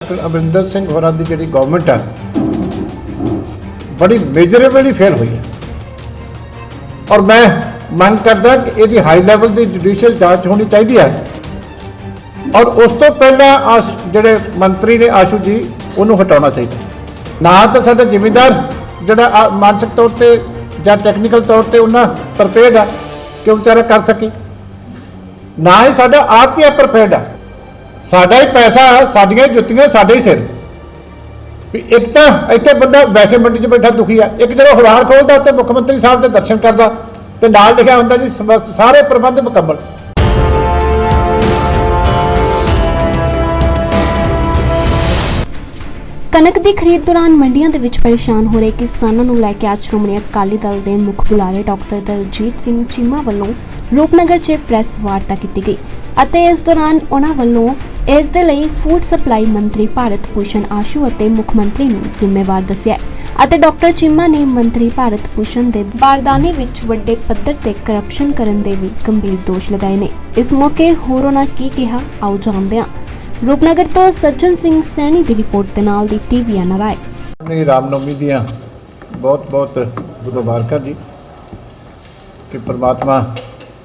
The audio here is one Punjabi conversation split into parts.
कैप्टन अमरिंदर सिंह होरां दी जिहड़ी गवर्नमेंट है बड़ी मेजरेबली फेल हुई है और मैं मंग करदा कि इहदी हाई लैवल की जुडिशियल जांच होनी चाहिए है और उस तो पहला जिहड़े मंत्री ने आशू जी उन्होंने हटाना चाहिए। ना तो साडा जिमीदार जिहड़ा मानसिक तौर पर या टैक्नीकल तौर पर उन्ना प्रिपेयर्ड है कि बेचारा कर सके, ना ही साडा आड़तीआ प्रिपेयर्ड है। साडा ही पैसा साडियां जुत्तियां साडे ही सिर भी। एक तो इत्थे बंदा वैसे मंडी 'च बैठा दुखी है, एक जो अखबार खोलता तो मुख्यमंत्री साहब के दर्शन करता तो नाल लिखा होंदा जी सारे प्रबंध मुकम्मल। कनक की खरीद दौरान मंडियां दे विच परेशान हो रहे किसानों नूं लैके आज श्रोमणी अकाली दल के मुख बुलारे डॉक्टर दलजीत सिंह चीमा वालों रूपनगर 'च प्रैस वार्ता की गई ਅਤੇ इस दौरान उन्हां वालों इस दे लई फूड सप्लाई मंत्री भारत भूषण आशू ਅਤੇ मुख मंत्री नूं जिम्मेवार दस्सिआ ਅਤੇ डॉक्टर चीमा ने मंत्री भारत भूषण ਦੇ ਬਾਰਦਾਨੇ ਵਿੱਚ ਵੱਡੇ ਪੱਧਰ ਤੇ ਕਰਪਸ਼ਨ ਕਰਨ ਦੇ ਵੀ ਗੰਭੀਰ ਦੋਸ਼ ਲਗਾਏ ਨੇ। ਇਸ ਮੌਕੇ ਹੋਰ ਉਹਨਾਂ ਕੀ ਕਿਹਾ ਆਓ ਜਾਣਦੇ ਹਾਂ। रूपनगर तो सज्जन सिंह सैनी की रिपोर्ट के नाल दी टीवी एनआरआई। रामनवमी दियां बहुत बहुत मुबारकां जी कि परमात्मा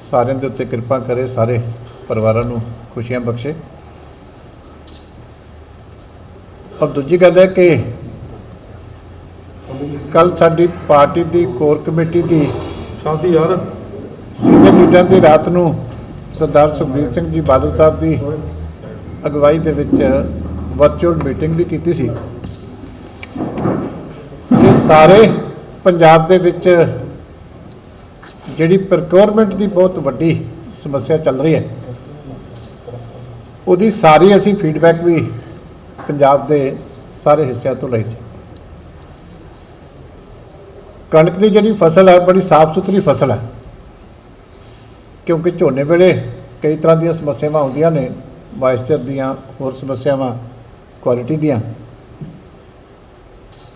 सारिਆਂ ਦੇ ਉੱਤੇ किरपा करे, सारे परिवारां ਨੂੰ खुशियां बख्शे। और दूजी गल है कि कल साडी पार्टी की कोर कमेटी की सीनियर लीडर की रात ਨੂੰ सरदार सुखबीर सिंह जी बादल साहब की अगवाई दे विच वर्चुअल मीटिंग भी की सी। ते सारे पंजाब दे विच जिहड़ी प्रोक्योरमेंट की बहुत वड्डी समस्या चल रही है उहदी सारी असीं फीडबैक भी पंजाब दे सारे हिस्सों तो लई सी। कणक की जिहड़ी फसल है बड़ी साफ सुथरी फसल है क्योंकि झोने वेले कई तरह दी समस्यावां आउंदियां ने, मॉइस्चर दियां होर समस्यावां क्वालिटी दियां।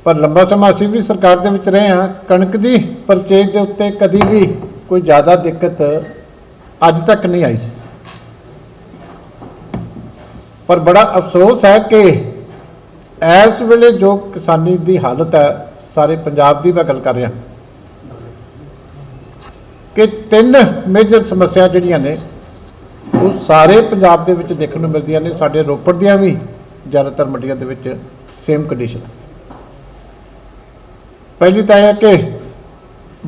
पर लंबा समा असीं भी सरकार दे विच रहे हाँ, कणक की परचेज के उत्ते कदी भी कोई ज़्यादा दिक्कत अज तक नहीं आई सी। पर बड़ा अफसोस है कि इस वेले जो किसानी की हालत है सारे पंजाब की मैं गल कर रहा कि 3 मेजर समस्या जिहड़ियां ने वो सारे पंजाब दे विच देखने को मिलदियां ने। साडे रोपड़ दियां भी ज़्यादातर मंडियां दे विच सेम कंडीशन। पहली तो है कि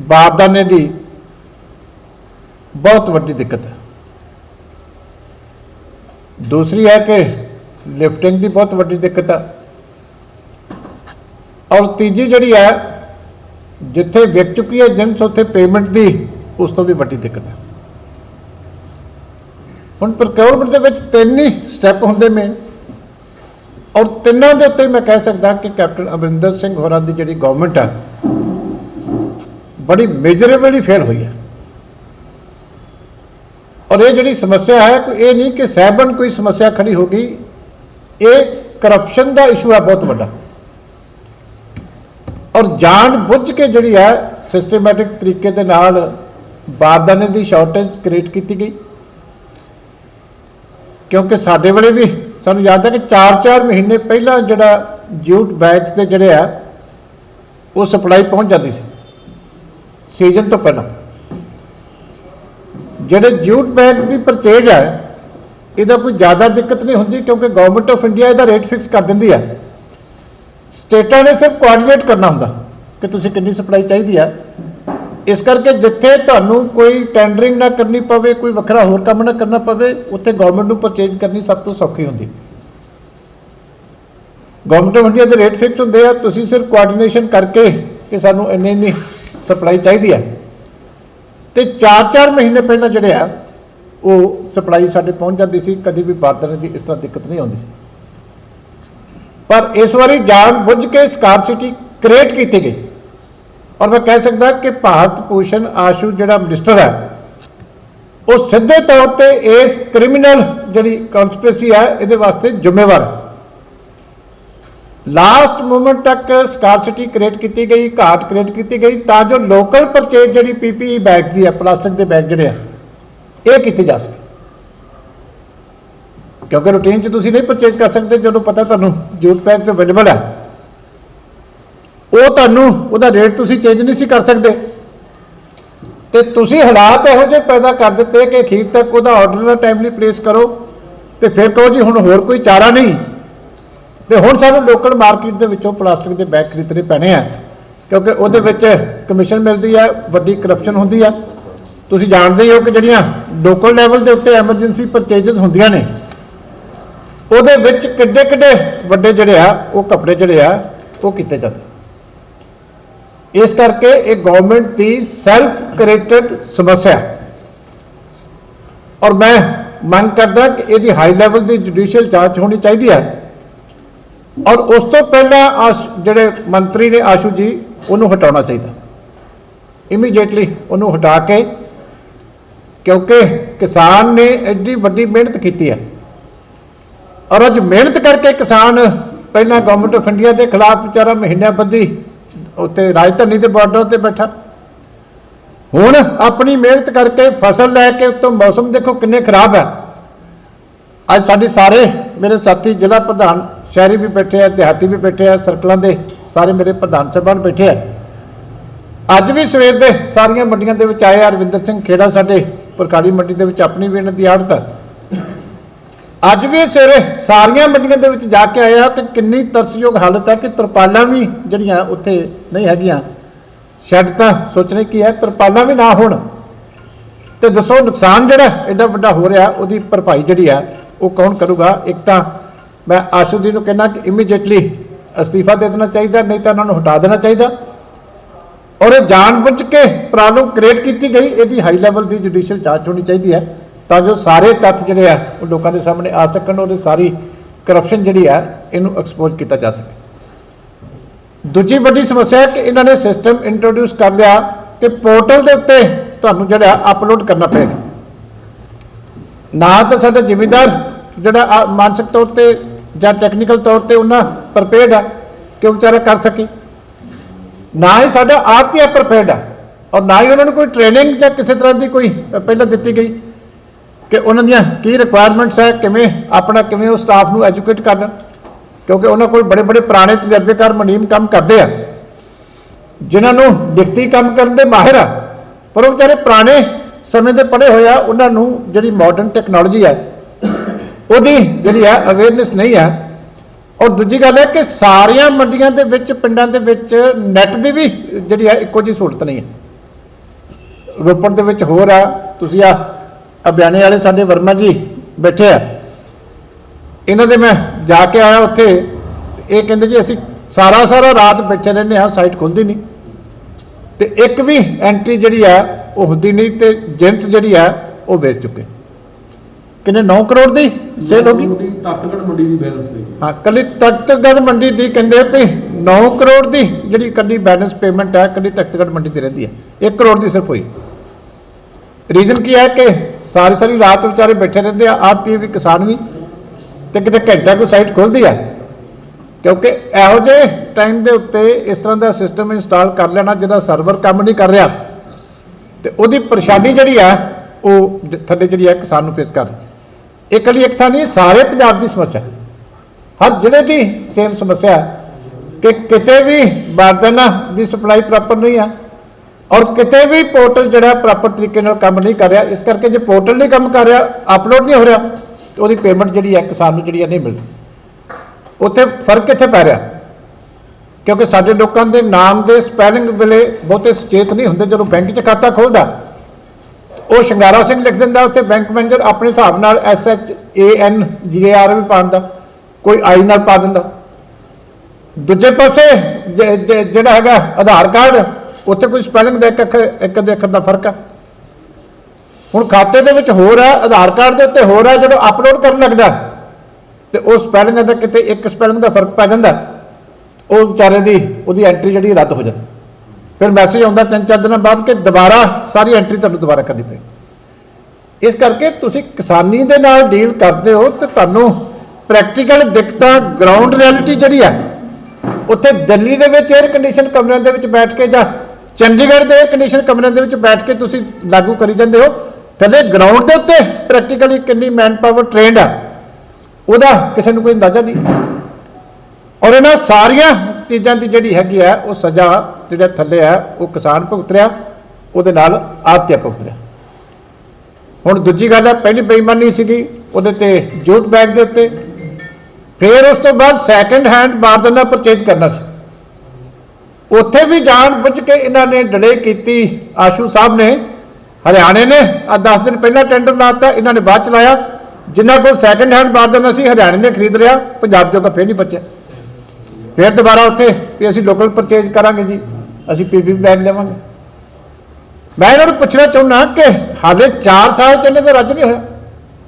बारदाने की बहुत वड्डी दिक्कत है। दूसरी है कि लिफ्टिंग की बहुत वड्डी दिक्कत है। और तीजी जिहड़ी है जिथे विक चुकी है जिनस उत्थे पेमेंट की उस तो भी वड्डी दिक्कत है। हुण प्रोक्योरमेंट दे विच 3 ही स्टैप होंदे मेन और तिन्नां दे उत्ते मैं कह सकदा कि कैप्टन अमरिंदर सिंह होरां दी जिहड़ी गवर्नमेंट है बड़ी मेजरेबली फेल हुई है। और ये जिहड़ी समस्या है ये नहीं कि सहबन कोई समस्या खड़ी हो गई, ये करप्शन का इशू है बहुत बड़ा। और जान बुझ के जिहड़ी है सिस्टमैटिक तरीके दे नाल बारदाने की शॉर्टेज क्रिएट की गई। क्योंकि साडे वेले भी सानूं याद है कि 4-4 महीने पहला जिहड़ा जूट बैग्स के जिहड़े आ वो सप्लाई पहुँच जाती सी सीजन तो पहला। जिहड़े जूट बैग की परचेज है इहदा कोई ज़्यादा दिक्कत नहीं होंदी क्योंकि गवर्नमेंट ऑफ इंडिया इहदा रेट फिक्स कर दिंदी है। स्टेटां ने सिर्फ कोआर्डीनेट करना हुंदा कि तुसीं कितनी सप्लाई चाहिए है। इस करके जिथे तुहानूं कोई टेंडरिंग ना करनी पवे, कोई वखरा होर काम ना करना पवे, उत्थे गवर्नमेंट नूं परचेज करनी सब तो सौखी होंदी। गवर्नमेंट ऑफ इंडिया के रेट फिक्स होंदे आ, तुसीं सिर्फ कोआर्डीनेशन करके कि सानूं इन्नी सप्लाई चाहिए है तो 4-4 महीने पहला जिहड़े आ वो सप्लाई साडे पहुँच जाती सी। कभी भी बारदाने की इस तरह दिक्कत नहीं आउंदी सी। पर इस बारी जान बुझ के स्कारसिटी क्रिएट की गई और मैं कह सकता कि भारत भूषण आशू जिहड़ा मिनिस्टर है वो सीधे तौर पर इस क्रिमिनल जिहड़ी कॉन्स्पिरेसी है इहदे वास्ते जिम्मेवार है। लास्ट मोमेंट तक स्कारसिटी क्रिएट की गई, घाट क्रिएट की गई ताकि जो लोकल परचेज जिहड़ी PPE बैग्स की है, प्लास्टिक के बैग जिहड़े ये कीते जा सके। क्योंकि रूटीन च तुसीं नहीं परचेज कर सकते जो पता तुहानूं जूट पैक्स अवेलेबल है वो तुहानूं उहदा रेट तुसीं चेंज नहीं सी कर सकते तो तुसीं हालात इहो ਜਿਹੇ पैदा कर दिते कि अखीर तक ਉਹਦਾ ਆਰਡਰ टाइमली प्लेस करो तो फिर कहो जी हुण होर कोई चारा नहीं तो हुण सानूं लोकल मार्केट दे विचों प्लास्टिक के बैग खरीदने पैने आ क्योंकि ਉਹਦੇ ਵਿੱਚ कमीशन मिलती है वड्डी करप्शन होंदी है तुसीं जाणदे हो कि ਜਿਹੜੀਆਂ लोकल लैवल के उत्ते एमरजेंसी परचेजेस ਹੁੰਦੀਆਂ ने ਉਹਦੇ ਵਿੱਚ ਕਿੱਡੇ ਕਿੱਡੇ ਵੱਡੇ ਜਿਹੜੇ ਆ ਉਹ ਕੱਪੜੇ ਜਿਹੜੇ ਆ ਉਹ ਕੀਤੇ ਜਾਂਦੇ इस करके एक गवर्नमेंट की सैल्फ क्रिएटेड समस्या और मैं मांग करदा कि यदि हाई लैवल की जुडिशियल जांच होनी चाहिए है और उस तो पहला जिहड़े मंत्री ने आशू जी उन्होंने हटाना चाहिए इमीडिएटली उन्होंने हटा के क्योंकि किसान ने एड्डी वड्डी मेहनत की है और अज मेहनत करके किसान पहला गवर्नमेंट ऑफ इंडिया के खिलाफ बेचारा महीना बद्धी उत्ते राजधानी के बॉर्डर पर बैठा हुण अपनी मेहनत करके फसल लैके उत्तों मौसम देखो किन्ने खराब है अज साडे सारे मेरे साथी जिला प्रधान शहरी भी बैठे हैं देहाती भी बैठे हैं सर्कलों के सारे मेरे प्रधान साहबान बैठे हैं अज भी सवेर दे सारियां मंडियां दे विच आए रविंदर सिंह खेड़ा साडे पुरकाली मंडी दे विच अपनी भी इन्हां दी आड़त अज भी सवेरे सारिया मंडियों के विच जाके आया तो किन्नी तरसयोग हालत है कि तरपालां भी जिहड़ियां उत्थे नहीं हैगियां शैड तो सोचने की है तरपालां भी ना होण तो दसो नुकसान जिहड़ा एडा वड्डा हो रहा उसदी भरपाई जिहड़ी है वो कौन करूगा एक तो मैं आशू जी नूं कहना कि इमीडिएटली अस्तीफा दे देना चाहिए नहीं तो उन्होंने हटा देना चाहिए और ये जानबूझ के प्रॉब्लम क्रिएट की गई यदि हाई लैवल की जुडिशियल जांच होनी चाहिए है ताकि सारे तत्थ जिहड़े आ वो लोगों के सामने आ सकन और सारी करप्शन जिहड़ी है इनू एक्सपोज किया जा सके दूजी वड्डी समस्या है कि इन्होंने सिस्टम इंट्रोड्यूस कर लिया कि पोर्टल के उत्ते तुहानूं जिहड़ा अपलोड करना पेगा ना तो साडा जिमीदार जिहड़ा मानसिक तौर पर जां टैक्नीकल तौर पर उन्हां प्रिपेयर्ड है कि वो बेचारा कर सके ना ही साडा आड़तीआ प्रिपेयर्ड है और ना ही उन्होंने कोई ट्रेनिंग या किसी तरह की कोई पहले दी गई कि उन्होंने की रिक्वायरमेंट्स है किमें अपना किमें उस स्टाफ को एजुकेट कर लें क्योंकि उन्होंने कोल बड़े बड़े पुराने तजर्बेकार मुनीम काम करते हैं जिन्होंने लिखती काम करने के माहिर आ पर वो बेचारे पुराने समय के पढ़े हुए उन्होंने जी मॉडर्न टैक्नोलॉजी है वही जी है अवेयरनेस नहीं है और दूजी गल है कि सारिया मंडियां दे विच पिंडां दे विच नैट की भी जी है इक्को जी सहूलत नहीं है रोपड़ दे विच होर आ तुसीं आ अभियाने वाले साडे वर्मा जी बैठे हैं इन्हों दे मैं जाके आया उत्थे ये कहते जी असी सारा रात बैठे रहने साइट खुलती नहीं तो एक भी एंट्री जी है वो होंगी नहीं तो जिन्स जी है वो बेच चुके किन्ने 9 करोड़ की सेल होगी तख्तगढ़ मंडी की बैलेंस हाँ कली तख्तगढ़ मंडी की कहते भी 9 करोड़ की जी कली बैलेंस पेमेंट है कली तख्तगढ़ मंडी की रही है 1 करोड़ की सिर्फ हुई रीजन की है कि सारी रात बेचारे बैठे रहते हैं आड़ती भी किसान भी तो कितने घंटा कोई साइट खुलती है क्योंकि यहो ਜਿਹੇ टाइम के उत्ते इस तरह का सिस्टम इंस्टॉल कर लेना जिहदा सर्वर काम नहीं कर रहा तो वही परेशानी जी है वो थले जी है किसान को फेस कर रही एक कली एक था नहीं सारे पंजाब की समस्या हर जिले की सेम समस्या है कि किते भी बारदाना की सप्लाई प्रॉपर नहीं है और किते भी पोर्टल जो प्रॉपर तरीके काम नहीं कर रहा इस करके जो पोर्टल नहीं काम कर रहा अपलोड नहीं हो रहा तो वो पेमेंट जी है किसान को जी नहीं मिलती उत्थे फर्क कितने पै रहा क्योंकि साडे लोगों के नाम के स्पैलिंग वेले बहुते सचेत नहीं होंगे जो बैंक च खाता खोलता वो शंगारा सिंह लिख दिंदा उत्थे बैंक मैनेजर अपने हिसाब नाल SHANGAR भी पा दिंदा कोई आई नाल पा दिंदा दूजे पासे जिहड़ा हैगा आधार कार्ड उत्थे कोई स्पैलिंग का एक अखर का फर्क है हुण खाते दे विच हो रहा आधार कार्ड के उत्ते हो रहा जो अपलोड करन लगदा तो वो स्पैलिंग का कितने एक स्पैलिंग का फर्क पै जाता वो बेचारे की वही एंट्री जी रद्द हो जाती फिर मैसेज आता 3-4 दिन बाद कि दोबारा सारी एंट्री तुहानूं दोबारा करनी पेगी इस करके तुसीं किसानी दे नाल डील करते हो तो तुहानूं प्रैक्टिकल दिक्कतां ग्राउंड रियलिटी जी है उत्थे दिल्ली दे विच एयर कंडीशन कमरिਆਂ ਦੇ ਵਿੱਚ बैठ के ਜਾਂ चंडीगढ़ के एयर कंडीशन कमरिਆਂ ਦੇ ਵਿੱਚ बैठ के तुसीं लागू करी जांदे हो थले ग्राउंड के उत्ते प्रैक्टिकली कितनी मैन पावर ट्रेंड है ਉਹਦਾ ਕਿਸੇ ਨੂੰ ਕੋਈ ਅੰਦਾਜ਼ਾ ਨਹੀਂ। ਔਰ ਇਹਨਾਂ ਸਾਰੀਆਂ ਚੀਜ਼ਾਂ ਦੀ ਜਿਹੜੀ ਹੈਗੀ ਹੈ ਉਹ ਸਜ਼ਾ ਜਿਹੜਾ ਥੱਲੇ ਹੈ ਉਹ ਕਿਸਾਨ ਭੁਗਤ ਰਿਹਾ, ਉਹਦੇ ਨਾਲ ਆੜ੍ਹਤੀਆ ਭੁਗਤ ਰਿਹਾ। ਹੁਣ ਦੂਜੀ ਗੱਲ ਹੈ, ਪਹਿਲੀ ਬੇਈਮਾਨੀ ਸੀਗੀ ਉਹਦੇ ਤੇ ਜੂਟ ਬੈਗ ਦੇ ਉੱਤੇ, ਫਿਰ ਉਸ ਤੋਂ ਬਾਅਦ ਸੈਕੰਡ ਹੈਂਡ ਬਾਰਦਾਨਾ ਪਰਚੇਜ ਕਰਨਾ ਸੀ। ਉੱਥੇ ਵੀ ਜਾਣ ਬੁੱਝ ਕੇ ਇਹਨਾਂ ਨੇ ਡਿਲੇ ਕੀਤੀ। ਆਸ਼ੂ ਸਾਹਿਬ ਨੇ ਹਰਿਆਣੇ ਨੇ 10 ਦਿਨ ਪਹਿਲਾਂ ਟੈਂਡਰ ਲਾਤਾ, ਇਹਨਾਂ ਨੇ ਬਾਅਦ ਚਲਾਇਆ। ਜਿਨ੍ਹਾਂ ਕੋਲ ਸੈਕੰਡ ਹੈਂਡ ਬਾਰਦਾਨਾ ਸੀ ਹਰਿਆਣੇ ਨੇ ਖਰੀਦ ਲਿਆ, ਪੰਜਾਬ ਜੋਗਾ ਫਿਰ ਨਹੀਂ ਬਚਿਆ। ਫਿਰ ਦੁਬਾਰਾ ਉੱਥੇ ਵੀ ਅਸੀਂ ਲੋਕਲ ਪਰਚੇਜ ਕਰਾਂਗੇ ਜੀ, ਅਸੀਂ ਪੀਪੀ ਬੈਗ ਲਵਾਂਗੇ। ਮੈਂ ਇਹਨਾਂ ਨੂੰ ਪੁੱਛਣਾ ਚਾਹੁੰਦਾ ਕਿ ਹਾਲੇ 4 ਸਾਲ ਚੱਲੇ ਤਾਂ ਰੱਜ ਨਹੀਂ ਹੋਇਆ।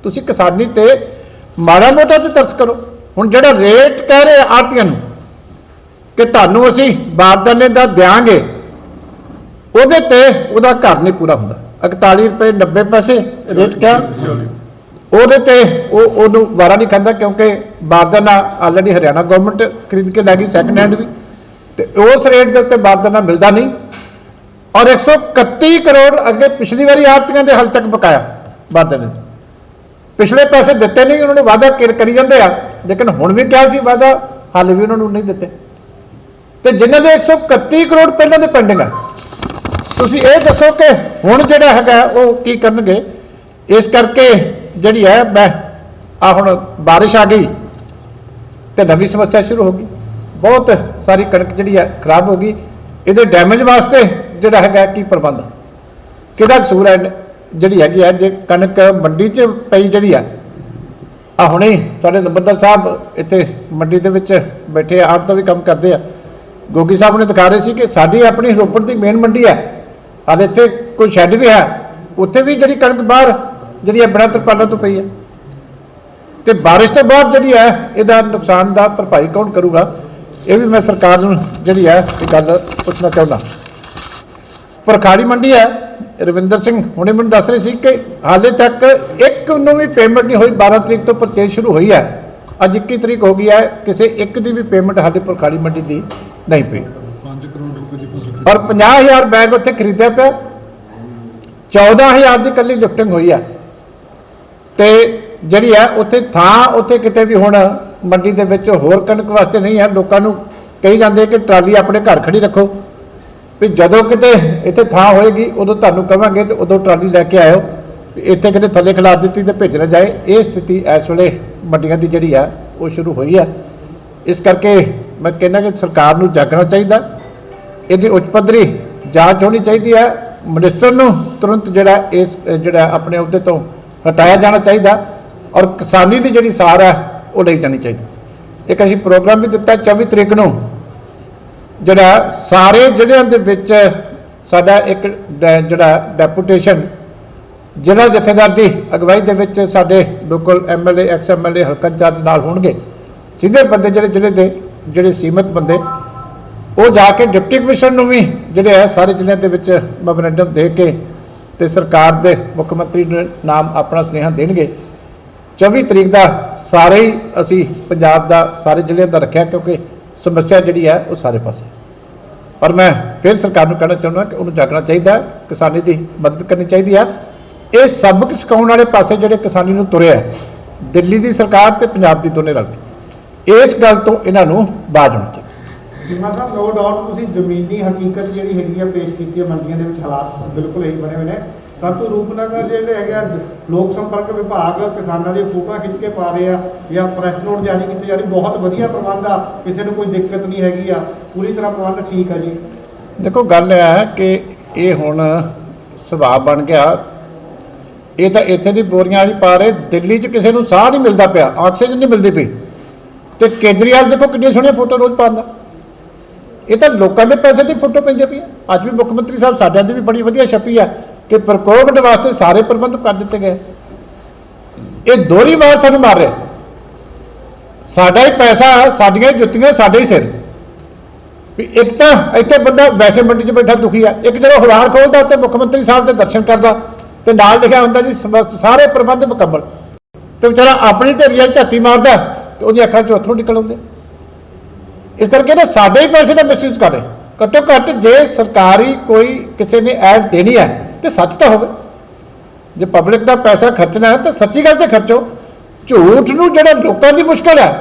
ਤੁਸੀਂ ਕਿਸਾਨੀ ਤੇ ਮਾੜਾ ਮੋਟਾ ਤੇ ਤਰਸ ਕਰੋ। ਹੁਣ ਜਿਹੜਾ ਰੇਟ ਕਹਿ ਰਹੇ ਆੜ੍ਹਤੀਆਂ ਨੂੰ ਕਿ ਤੁਹਾਨੂੰ ਅਸੀਂ ਬਾਰਦਾਨੇ ਦਾ ਦਿਆਂਗੇ, ਉਹਦੇ ਤੇ ਉਹਦਾ ਘਰ ਨਹੀਂ ਪੂਰਾ ਹੁੰਦਾ। 41 ਰੁਪਏ 90 ਪੈਸੇ ਰੇਟ ਕਿਹਾ, ਉਹਦੇ ਤੇ ਉਹਨੂੰ ਵਾਰਾ ਨਹੀਂ ਖਾਂਦਾ, ਕਿਉਂਕਿ ਬਾਰਦਾਨਾ ਆਲਰੇਡੀ ਹਰਿਆਣਾ ਗਵਰਨਮੈਂਟ ਖਰੀਦ ਕੇ ਲੈ ਗਈ ਸੈਕੰਡ ਹੈਂਡ ਵੀ, ਤੇ ਉਸ ਰੇਟ ਦੇ ਉੱਤੇ ਬਾਰਦਾਨਾ ਮਿਲਦਾ ਨਹੀਂ। ਔਰ 131 ਕਰੋੜ ਅੱਗੇ ਪਿਛਲੀ ਵਾਰੀ ਆੜ੍ਹਤੀਆਂ ਦੇ ਹਾਲ ਤੱਕ ਬਕਾਇਆ ਬਾਰਦਾਨੇ ਦੇ। ਪਿਛਲੇ ਪੈਸੇ ਦਿੱਤੇ ਨਹੀਂ, ਉਹਨਾਂ ਨੇ ਵਾਅਦਾ ਕਰੀ ਜਾਂਦੇ ਆ, ਲੇਕਿਨ ਹੁਣ ਵੀ ਕਿਹਾ ਸੀ ਵਾਅਦਾ, ਹਾਲੇ ਵੀ ਉਹਨਾਂ ਨੂੰ ਨਹੀਂ ਦਿੱਤੇ। ਤੇ ਜਿਨ੍ਹਾਂ ਦੇ 131 ਕਰੋੜ ਪਹਿਲਾਂ ਦੇ ਪੈਂਡਿੰਗ ਆ, ਤੁਸੀਂ ਇਹ ਦੱਸੋ ਕਿ ਹੁਣ ਜਿਹੜਾ ਹੈਗਾ ਉਹ ਕੀ ਕਰਨਗੇ। ਇਸ ਕਰਕੇ ਜਿਹੜੀ ਹੈ ਮੈਂ ਹੁਣ ਬਾਰਿਸ਼ ਆ ਗਈ ਤੇ ਨਵੀਂ ਸਮੱਸਿਆ ਸ਼ੁਰੂ ਹੋ ਗਈ। ਬਹੁਤ ਸਾਰੀ ਕਣਕ ਜਿਹੜੀ ਹੈ ਖਰਾਬ ਹੋ ਗਈ। ਇਹਦੇ ਡੈਮੇਜ ਵਾਸਤੇ ਜਿਹੜਾ ਹੈਗਾ ਕੀ ਪ੍ਰਬੰਧ, ਕਿਹਦਾ ਕਸੂਰ ਹੈ ਜਿਹੜੀ ਹੈਗੀ ਹੈ। ਜੇ ਕਣਕ ਮੰਡੀ 'ਚ ਪਈ ਜਿਹੜੀ ਆ ਹੁਣੇ ਸਾਡੇ ਨੰਬਰਦਾਰ ਸਾਹਿਬ ਇੱਥੇ ਮੰਡੀ ਦੇ ਵਿੱਚ ਬੈਠੇ ਆੜ੍ਹਤ ਦਾ ਵੀ ਕੰਮ ਕਰਦੇ ਆ, ਗੋਗੀ ਸਾਹਿਬ ਨੇ ਦਿਖਾ ਰਹੇ ਸੀ ਕਿ ਸਾਡੀ ਆਪਣੀ ਰੋਪੜ ਦੀ ਮੇਨ ਮੰਡੀ ਹੈ, ਹਾਲੇ ਇੱਥੇ ਕੋਈ ਸ਼ੈੱਡ ਵੀ ਹੈ, ਉੱਥੇ ਵੀ ਜਿਹੜੀ ਕਣਕ ਬਾਹਰ ਜਿਹੜੀ ਹੈ ਬਿਨਾਂ ਤਰਪਾਲਾਂ ਤੋਂ ਪਈ ਹੈ। ਤੇ ਬਾਰਿਸ਼ ਤੋਂ ਬਾਅਦ ਜਿਹੜੀ ਹੈ ਇਹਦਾ ਨੁਕਸਾਨ ਦਾ ਭਰਪਾਈ ਕੌਣ ਕਰੂਗਾ, ਇਹ ਵੀ ਮੈਂ ਸਰਕਾਰ ਨੂੰ ਜਿਹੜੀ ਹੈ ਇਹ ਗੱਲ ਪੁੱਛਣਾ ਚਾਹੁੰਦਾ। ਭਰਖਾੜੀ ਮੰਡੀ ਹੈ, ਰਵਿੰਦਰ ਸਿੰਘ ਹੁਣੇ ਮੈਨੂੰ ਦੱਸ ਰਹੇ ਸੀ ਕਿ ਹਾਲੇ ਤੱਕ ਇੱਕ ਨੂੰ ਵੀ ਪੇਮੈਂਟ ਨਹੀਂ ਹੋਈ। 12 ਤਰੀਕ ਤੋਂ ਪਰਚੇਜ ਸ਼ੁਰੂ ਹੋਈ ਹੈ, ਅੱਜ 21 ਤਰੀਕ ਹੋ ਗਈ ਹੈ, ਕਿਸੇ ਇੱਕ ਦੀ ਵੀ ਪੇਮੈਂਟ ਹਾਲੇ ਭਰਖਾੜੀ ਮੰਡੀ ਦੀ ਨਹੀਂ ਪਈ। 5 ਕਰੋੜ ਰੁਪਏ ਦੀ ਫਸਲ ਔਰ 50,000 ਬੈਗ ਉੱਥੇ ਖਰੀਦਿਆ ਪਿਆ, 14,000 ਦੀ ਕੱਲੀ ਲਿਫਟਿੰਗ ਹੋਈ ਹੈ। ਤੇ ਜਿਹੜੀ ਹੈ ਉੱਥੇ ਥਾਂ ਉੱਥੇ ਕਿਤੇ ਵੀ ਹੁਣ ਮੰਡੀ ਦੇ ਵਿੱਚ ਹੋਰ ਕਣਕ ਵਾਸਤੇ ਨਹੀਂ ਹੈ। ਲੋਕਾਂ ਨੂੰ ਕਹੀ ਜਾਂਦੇ ਕਿ ਟਰਾਲੀ ਆਪਣੇ ਘਰ ਖੜੀ ਰੱਖੋ, ਵੀ ਜਦੋਂ ਕਿਤੇ ਇੱਥੇ ਥਾਂ ਹੋਏਗੀ ਉਦੋਂ ਤੁਹਾਨੂੰ ਕਵਾਂਗੇ ਤੇ ਉਦੋਂ ਟਰਾਲੀ ਲੈ ਕੇ ਆਇਓ, ਇੱਥੇ ਕਿਤੇ ਥੱਲੇ ਖਿਲਾਰ ਦਿੱਤੀ ਤੇ ਭੇਜ ਨਾ ਜਾਏ। ਇਹ ਸਥਿਤੀ ਇਸ ਵੇਲੇ ਮੰਡੀਆਂ ਦੀ ਜਿਹੜੀ ਆ ਉਹ ਸ਼ੁਰੂ ਹੋਈ ਹੈ। ਇਸ ਕਰਕੇ ਮੈਂ ਕਹਿੰਦਾ ਕਿ ਸਰਕਾਰ ਨੂੰ ਜਾਗਣਾ ਚਾਹੀਦਾ, ਇਹਦੀ ਉੱਚ ਪੱਧਰੀ ਜਾਂਚ ਹੋਣੀ ਚਾਹੀਦੀ ਹੈ। ਮਿਨਿਸਟਰ ਨੂੰ ਤੁਰੰਤ ਜਿਹੜਾ ਆਪਣੇ ਅਹੁਦੇ ਤੋਂ ਹਟਾਇਆ ਜਾਣਾ ਚਾਹੀਦਾ, ਔਰ ਕਿਸਾਨੀ ਦੀ ਜਿਹੜੀ ਸਾਰ ਹੈ ਉਹ ਲਈ ਜਾਣੀ ਚਾਹੀਦੀ। ਇੱਕ ਅਸੀਂ ਪ੍ਰੋਗਰਾਮ ਵੀ ਦਿੱਤਾ 24 ਤਰੀਕ ਨੂੰ, ਜਿਹੜਾ ਸਾਰੇ ਜ਼ਿਲ੍ਹਿਆਂ ਦੇ ਵਿੱਚ ਸਾਡਾ ਇੱਕ ਜਿਹੜਾ ਡੈਪੂਟੇਸ਼ਨ ਜ਼ਿਲ੍ਹਾ ਜਥੇਦਾਰ ਦੀ ਅਗਵਾਈ ਦੇ ਵਿੱਚ ਸਾਡੇ ਲੋਕਲ ਐਮਐਲਏ ਐਕਸ ਐਮਐਲਏ ਹਲਕਾ ਇੰਚਾਰਜ ਨਾਲ ਹੋਣਗੇ। ਸਿੱਧੇ ਬੰਦੇ ਜਿਹੜੇ ਜ਼ਿਲ੍ਹੇ ਦੇ ਜਿਹੜੇ ਸੀਮਤ ਬੰਦੇ, ਉਹ ਜਾ ਕੇ ਡਿਪਟੀ ਕਮਿਸ਼ਨਰ ਨੂੰ ਵੀ ਜਿਹੜੇ ਹੈ ਸਾਰੇ ਜ਼ਿਲ੍ਹਿਆਂ ਦੇ ਵਿੱਚ ਮੈਮੋਰੈਂਡਮ ਦੇ ਕੇ ਤੇ ਸਰਕਾਰ ਦੇ ਮੁੱਖ ਮੰਤਰੀ ਨੂੰ ਨਾਮ ਆਪਣਾ ਸੁਨੇਹਾ ਦੇਣਗੇ। 24 ਤਰੀਕ ਦਾ ਸਾਰੇ ਹੀ ਅਸੀਂ ਪੰਜਾਬ ਦਾ ਸਾਰੇ ਜ਼ਿਲ੍ਹਿਆਂ ਦਾ ਰੱਖਿਆ, ਕਿਉਂਕਿ ਸਮੱਸਿਆ ਜਿਹੜੀ ਹੈ ਉਹ ਸਾਰੇ ਪਾਸੇ। ਪਰ ਮੈਂ ਫਿਰ ਸਰਕਾਰ ਨੂੰ ਕਹਿਣਾ ਚਾਹੁੰਦਾ ਕਿ ਉਹਨੂੰ ਜਾਗਣਾ ਚਾਹੀਦਾ, ਕਿਸਾਨੀ ਦੀ ਮਦਦ ਕਰਨੀ ਚਾਹੀਦੀ ਹੈ। ਇਹ ਸਬਕ ਸਿਖਾਉਣ ਵਾਲੇ ਪਾਸੇ ਜਿਹੜੇ ਕਿਸਾਨੀ ਨੂੰ ਤੁਰਿਆ ਦਿੱਲੀ ਦੀ ਸਰਕਾਰ ਤੇ ਪੰਜਾਬ ਦੀ ਦੋਨੇ ਰਲ ਕੇ, ਇਸ ਗੱਲ ਤੋਂ ਇਹਨਾਂ ਨੂੰ ਬਾਜ਼ ਆਉਣਾ ਚਾਹੀਦਾ। ਚੀਮਾ ਸਾਹਿਬ, ਨੋ ਡਾਊਟ ਤੁਸੀਂ ਜ਼ਮੀਨੀ ਹਕੀਕਤ ਜਿਹੜੀ ਹੈਗੀ ਆ ਪੇਸ਼ ਕੀਤੀ ਹੈ, ਮੰਡੀਆਂ ਦੇ ਵਿੱਚ ਹਾਲਾਤ ਬਿਲਕੁਲ ਇਹੀ ਬਣੇ ਹੋਏ ਨੇ, ਪਰੰਤੂ ਰੂਪਨਗਰ ਜਿਹੜੇ ਹੈਗੇ ਆ ਲੋਕ ਸੰਪਰਕ ਵਿਭਾਗ ਕਿਸਾਨਾਂ ਦੀਆਂ ਫੋਟੋਆਂ ਖਿੱਚ ਕੇ ਪਾ ਰਹੇ ਆ ਜਾਂ ਪ੍ਰੈਸ ਨੋਟ ਜਾਰੀ ਕੀਤੇ ਜਾ ਰਹੇ, ਬਹੁਤ ਵਧੀਆ ਪ੍ਰਬੰਧ ਆ, ਕਿਸੇ ਨੂੰ ਕੋਈ ਦਿੱਕਤ ਨਹੀਂ ਹੈਗੀ ਆ, ਪੂਰੀ ਤਰ੍ਹਾਂ ਪ੍ਰਬੰਧ ਠੀਕ ਆ ਜੀ। ਦੇਖੋ ਗੱਲ ਇਹ ਹੈ ਕਿ ਇਹ ਹੁਣ ਸੁਭਾਅ ਬਣ ਗਿਆ, ਇਹ ਤਾਂ ਇੱਥੇ ਦੀ ਬੋਰੀਆਂ ਵਾਲੀ ਪਾ ਰਹੇ, ਦਿੱਲੀ 'ਚ ਕਿਸੇ ਨੂੰ ਸਾਹ ਨਹੀਂ ਮਿਲਦਾ ਪਿਆ, ਆਕਸੀਜਨ ਨਹੀਂ ਮਿਲਦੀ ਪਈ, ਤੇ ਕੇਜਰੀਵਾਲ ਦੇਖੋ ਕਿੰਨੀਆਂ ਸੋਹਣੀਆਂ ਫੋਟੋ ਰੋਜ਼ ਪਾਉਂਦਾ। ਇਹ ਤਾਂ ਲੋਕਾਂ ਦੇ ਪੈਸੇ ਦੀ ਫੋਟੋ ਪੈਂਦੀ ਪਈ। ਅੱਜ ਵੀ ਮੁੱਖ ਮੰਤਰੀ ਸਾਹਿਬ ਸਾਡਿਆਂ ਦੀ ਵੀ ਬੜੀ ਵਧੀਆ ਛਪੀ ਆ ਕਿ ਪ੍ਰਕੋਪਡ ਵਾਸਤੇ ਸਾਰੇ ਪ੍ਰਬੰਧ ਕਰ ਦਿੱਤੇ ਗਏ। ਇਹ ਦੋਹਰੀ ਮਾਰ ਸਾਨੂੰ ਮਾਰ ਰਿਹਾ, ਸਾਡਾ ਹੀ ਪੈਸਾ, ਸਾਡੀਆਂ ਜੁੱਤੀਆਂ ਸਾਡੇ ਹੀ ਸਿਰ। ਵੀ ਇੱਕ ਤਾਂ ਇੱਥੇ ਬੰਦਾ ਵੈਸੇ ਮੰਡੀ 'ਚ ਬੈਠਾ ਦੁਖੀ ਆ, ਇੱਕ ਜਦੋਂ ਅਖਬਾਰ ਖੋਲ੍ਹਦਾ ਉੱਤੇ ਮੁੱਖ ਮੰਤਰੀ ਸਾਹਿਬ ਦੇ ਦਰਸ਼ਨ ਕਰਦਾ ਤੇ ਨਾਲ ਲਿਖਿਆ ਹੁੰਦਾ ਜੀ ਸਾਰੇ ਪ੍ਰਬੰਧ ਮੁਕੰਮਲ, ਤੇ ਵਿਚਾਰਾ ਆਪਣੀ ਢੇਰੀ ਵਾਲੀ ਝਾਤੀ ਮਾਰਦਾ ਤੇ ਉਹਦੀ ਅੱਖਾਂ 'ਚੋਂ ਅੱਥਰੂ ਨਿਕਲ ਆਉਂਦੇ। ਇਸ ਕਰਕੇ ਤਾਂ ਸਾਡੇ ਹੀ ਪੈਸੇ ਦਾ ਮਿਸਯੂਜ਼ ਕਰ ਰਹੇ। ਘੱਟੋ ਘੱਟ ਜੇ ਸਰਕਾਰੀ ਕੋਈ ਕਿਸੇ ਨੇ ਐਡ ਦੇਣੀ ਹੈ ਤੇ ਸੱਚ ਤਾਂ ਹੋਵੇ। ਜੇ ਪਬਲਿਕ ਦਾ ਪੈਸਾ ਖਰਚਣਾ ਹੈ ਤਾਂ ਸੱਚੀ ਗੱਲ ਤੇ ਖਰਚੋ। ਝੂਠ ਨੂੰ ਜਿਹੜਾ ਲੋਕਾਂ ਦੀ ਮੁਸ਼ਕਲ ਹੈ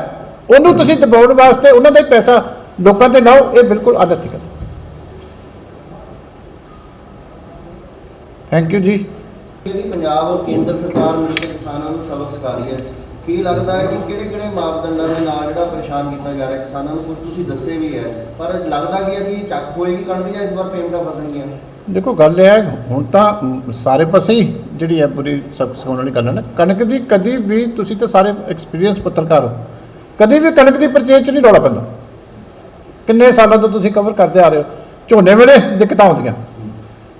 ਉਹਨੂੰ ਤੁਸੀਂ ਦਬਾਉਣ ਵਾਸਤੇ ਉਹਨਾਂ ਦਾ ਹੀ ਪੈਸਾ ਲੋਕਾਂ ਤੇ ਲਾਓ, ਇਹ ਬਿਲਕੁਲ ਅਨੈਤਿਕਲ। ਥੈਂਕ ਯੂ ਜੀ। ਜਿਹੜੀ ਪੰਜਾਬ ਔਰ ਕੇਂਦਰ ਸਰਕਾਰ ਮਿਲ ਕੇ ਕਿਸਾਨਾਂ ਨੂੰ ਸਬਕ ਸਿਖਾ ਰਹੀ ਹੈ, ਕੀ ਲੱਗਦਾ ਹੈ ਕਿ ਕਿਹੜੇ ਮਾਪਦੰਡਾਂ ਦੇ ਨਾਲ ਜਿਹੜਾ ਪਰੇਸ਼ਾਨ ਕੀਤਾ ਜਾ ਰਿਹਾ ਕਿਸਾਨਾਂ ਨੂੰ? ਕੁਝ ਤੁਸੀਂ ਦੱਸੇ ਵੀ ਹੈ, ਪਰ ਲੱਗਦਾ ਕੀ ਹੈ ਕਿ ਚੱਕ ਹੋਏਗੀ ਕਣਕ ਜਾਂ ਇਸ ਵਾਰ ਪੇਮੈਂਟਾਂ ਫਸਣਗੀਆਂ? ਦੇਖੋ ਗੱਲ ਇਹ ਹੈ, ਹੁਣ ਤਾਂ ਸਾਰੇ ਪਾਸੇ ਹੀ ਜਿਹੜੀ ਹੈ ਪੂਰੀ ਸਬਕ ਸਿਖਾਉਣ ਵਾਲੀ ਗੱਲ ਹੈ ਨਾ। ਕਣਕ ਦੀ ਕਦੀ ਵੀ, ਤੁਸੀਂ ਤਾਂ ਸਾਰੇ ਐਕਸਪੀਰੀਅੰਸ ਪੱਤਰਕਾਰ ਹੋ, ਕਦੀ ਵੀ ਕਣਕ ਦੀ ਪਰਚੇਜ 'ਚ ਨਹੀਂ ਰੌਲਾ ਪੈਂਦਾ। ਕਿੰਨੇ ਸਾਲਾਂ ਤੋਂ ਤੁਸੀਂ ਕਵਰ ਕਰਦੇ ਆ ਰਹੇ ਹੋ। ਝੋਨੇ ਵੇਲੇ ਦਿੱਕਤਾਂ ਆਉਂਦੀਆਂ,